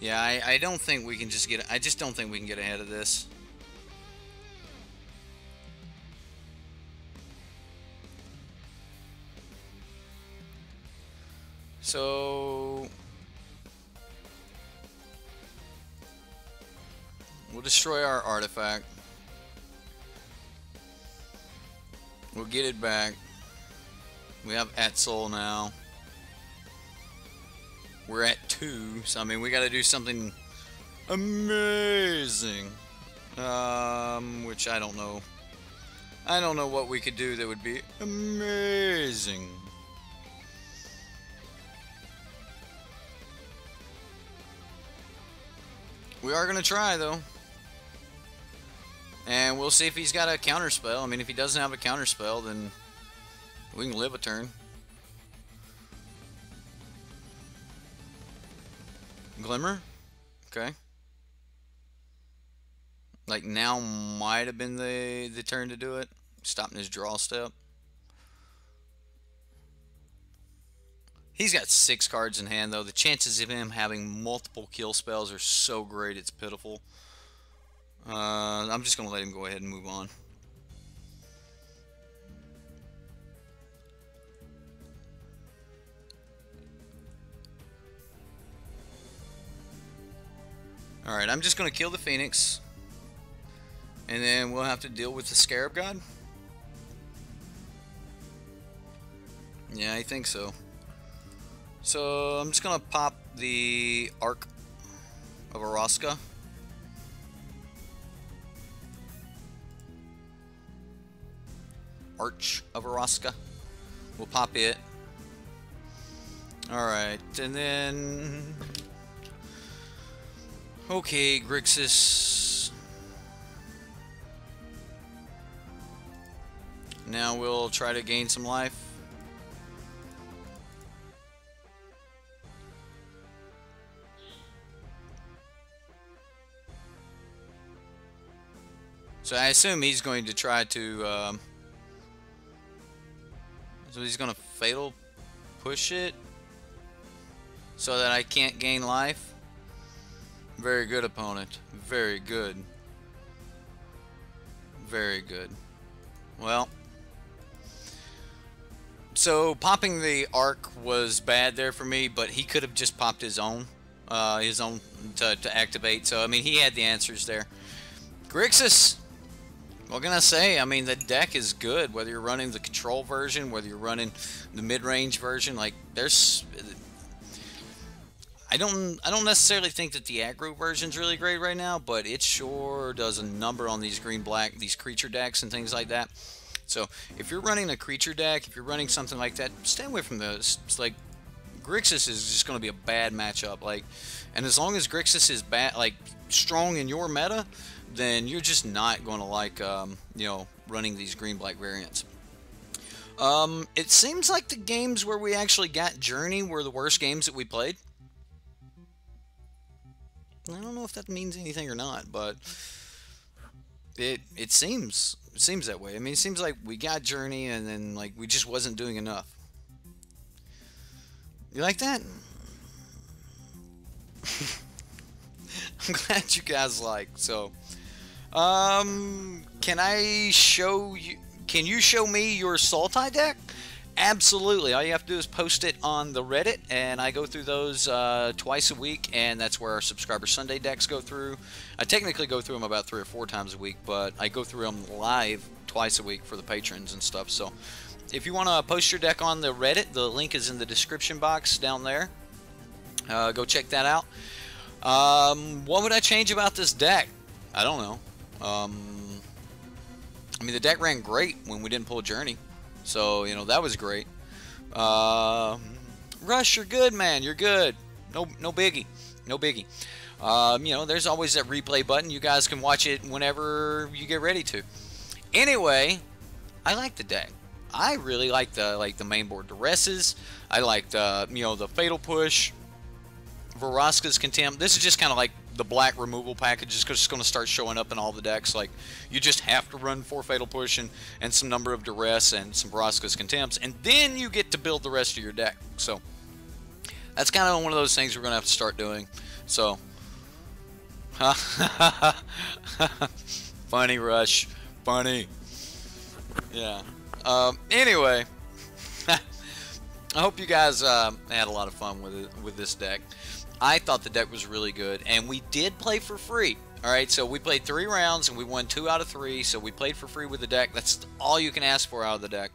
Yeah, I don't think we can just get... I just don't think we can get ahead of this. So... We'll destroy our artifact. We'll get it back. We have Aztal now. We're at 2, so I mean we got to do something amazing. Which I don't know. I don't know what we could do that would be amazing. We are gonna try though. And we'll see if he's got a counter spell. I mean, if he doesn't have a counter spell, then we can live a turn. Glimmer? Okay. Like, now might have been the turn to do it. Stopping his draw step. He's got 6 cards in hand, though. The chances of him having multiple kill spells are so great, it's pitiful. I'm just going to let him go ahead and move on. Alright, I'm just going to kill the Phoenix. And then we'll have to deal with the Scarab God. Yeah, I think so. So I'm just going to pop the Arc of Vraska. Arch of Vraska. We'll pop it. Alright, and then... Okay, Grixis. Now we'll try to gain some life. So I assume he's going to try to, so he's going to Fatal Push it so that I can't gain life. Very good, opponent. Very good. Very good. Well, so popping the Arc was bad there for me, but he could have just popped his own to activate. So I mean, he had the answers there. Grixis. What can I say? I mean, the deck is good. Whether you're running the control version, whether you're running the mid-range version, like there's. I don't necessarily think that the aggro version's really great right now, but it sure does a number on these green-black, these creature decks and things like that. So if you're running a creature deck, if you're running something like that, stay away from those. It's like Grixis is just going to be a bad matchup. Like, and as long as Grixis is bad, like strong in your meta, then you're just not going to like, you know, running these green-black variants. It seems like the games where we actually got Journey were the worst games that we played. I don't know if that means anything or not, but it seems that way. I mean, it seems like we got Journey and then like we just wasn't doing enough. You like that? I'm glad you guys like. So, can I show you? Can you show me your Sultai deck? Absolutely. All you have to do is post it on the Reddit, and I go through those twice a week, and that's where our Subscriber Sunday decks go through. I technically go through them about 3 or 4 times a week, but I go through them live twice a week for the patrons and stuff. So if you want to post your deck on the Reddit, the link is in the description box down there. Go check that out. What would I change about this deck? I don't know. I mean, the deck ran great when we didn't pull Journey. So, you know, that was great. Rush, you're good, man. You're good. No biggie. No biggie. You know, there's always that replay button. You guys can watch it whenever you get ready to. Anyway, I like the deck. I really like the main board Duresses. I like the, you know, the Fatal Push, Vraska's Contempt. This is just kind of like the black removal package is just going to start showing up in all the decks. Like, you just have to run 4 Fatal Push and some number of Duress and some Vraska's Contempts, and then you get to build the rest of your deck. So that's kind of one of those things we're going to have to start doing. So, funny, Rush, funny. Yeah. Anyway, I hope you guys had a lot of fun with this deck. I thought the deck was really good, and we did play for free. Alright, so we played 3 rounds and we won 2 out of 3, so we played for free with the deck. That's all you can ask for out of the deck.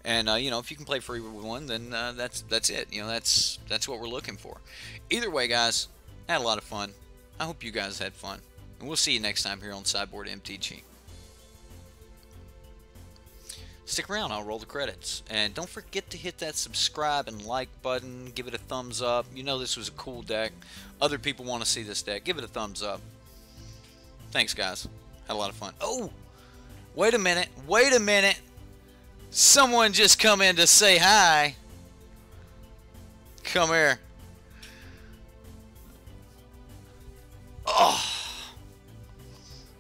And, you know, if you can play free with one, then that's it. You know, that's what we're looking for. Either way, guys, I had a lot of fun. I hope you guys had fun. And we'll see you next time here on Sideboard MTG. Stick around, I'll roll the credits. And don't forget to hit that subscribe and like button. Give it a thumbs up. You know this was a cool deck. Other people want to see this deck. Give it a thumbs up. Thanks, guys. Had a lot of fun. Oh! Wait a minute. Wait a minute. Someone just come in to say hi. Come here. Oh!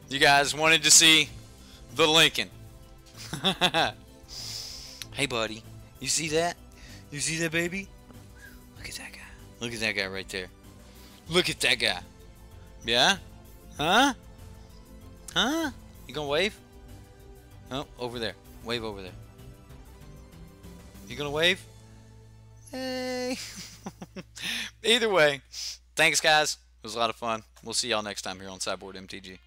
You guys wanted to see the Lincoln. Hey, buddy. You see that? You see that, baby? Look at that guy. Look at that guy right there. Look at that guy. Yeah? Huh? Huh? You gonna wave? Oh, over there. Wave over there. You gonna wave? Hey. Either way, thanks, guys. It was a lot of fun. We'll see y'all next time here on Sideboard MTG.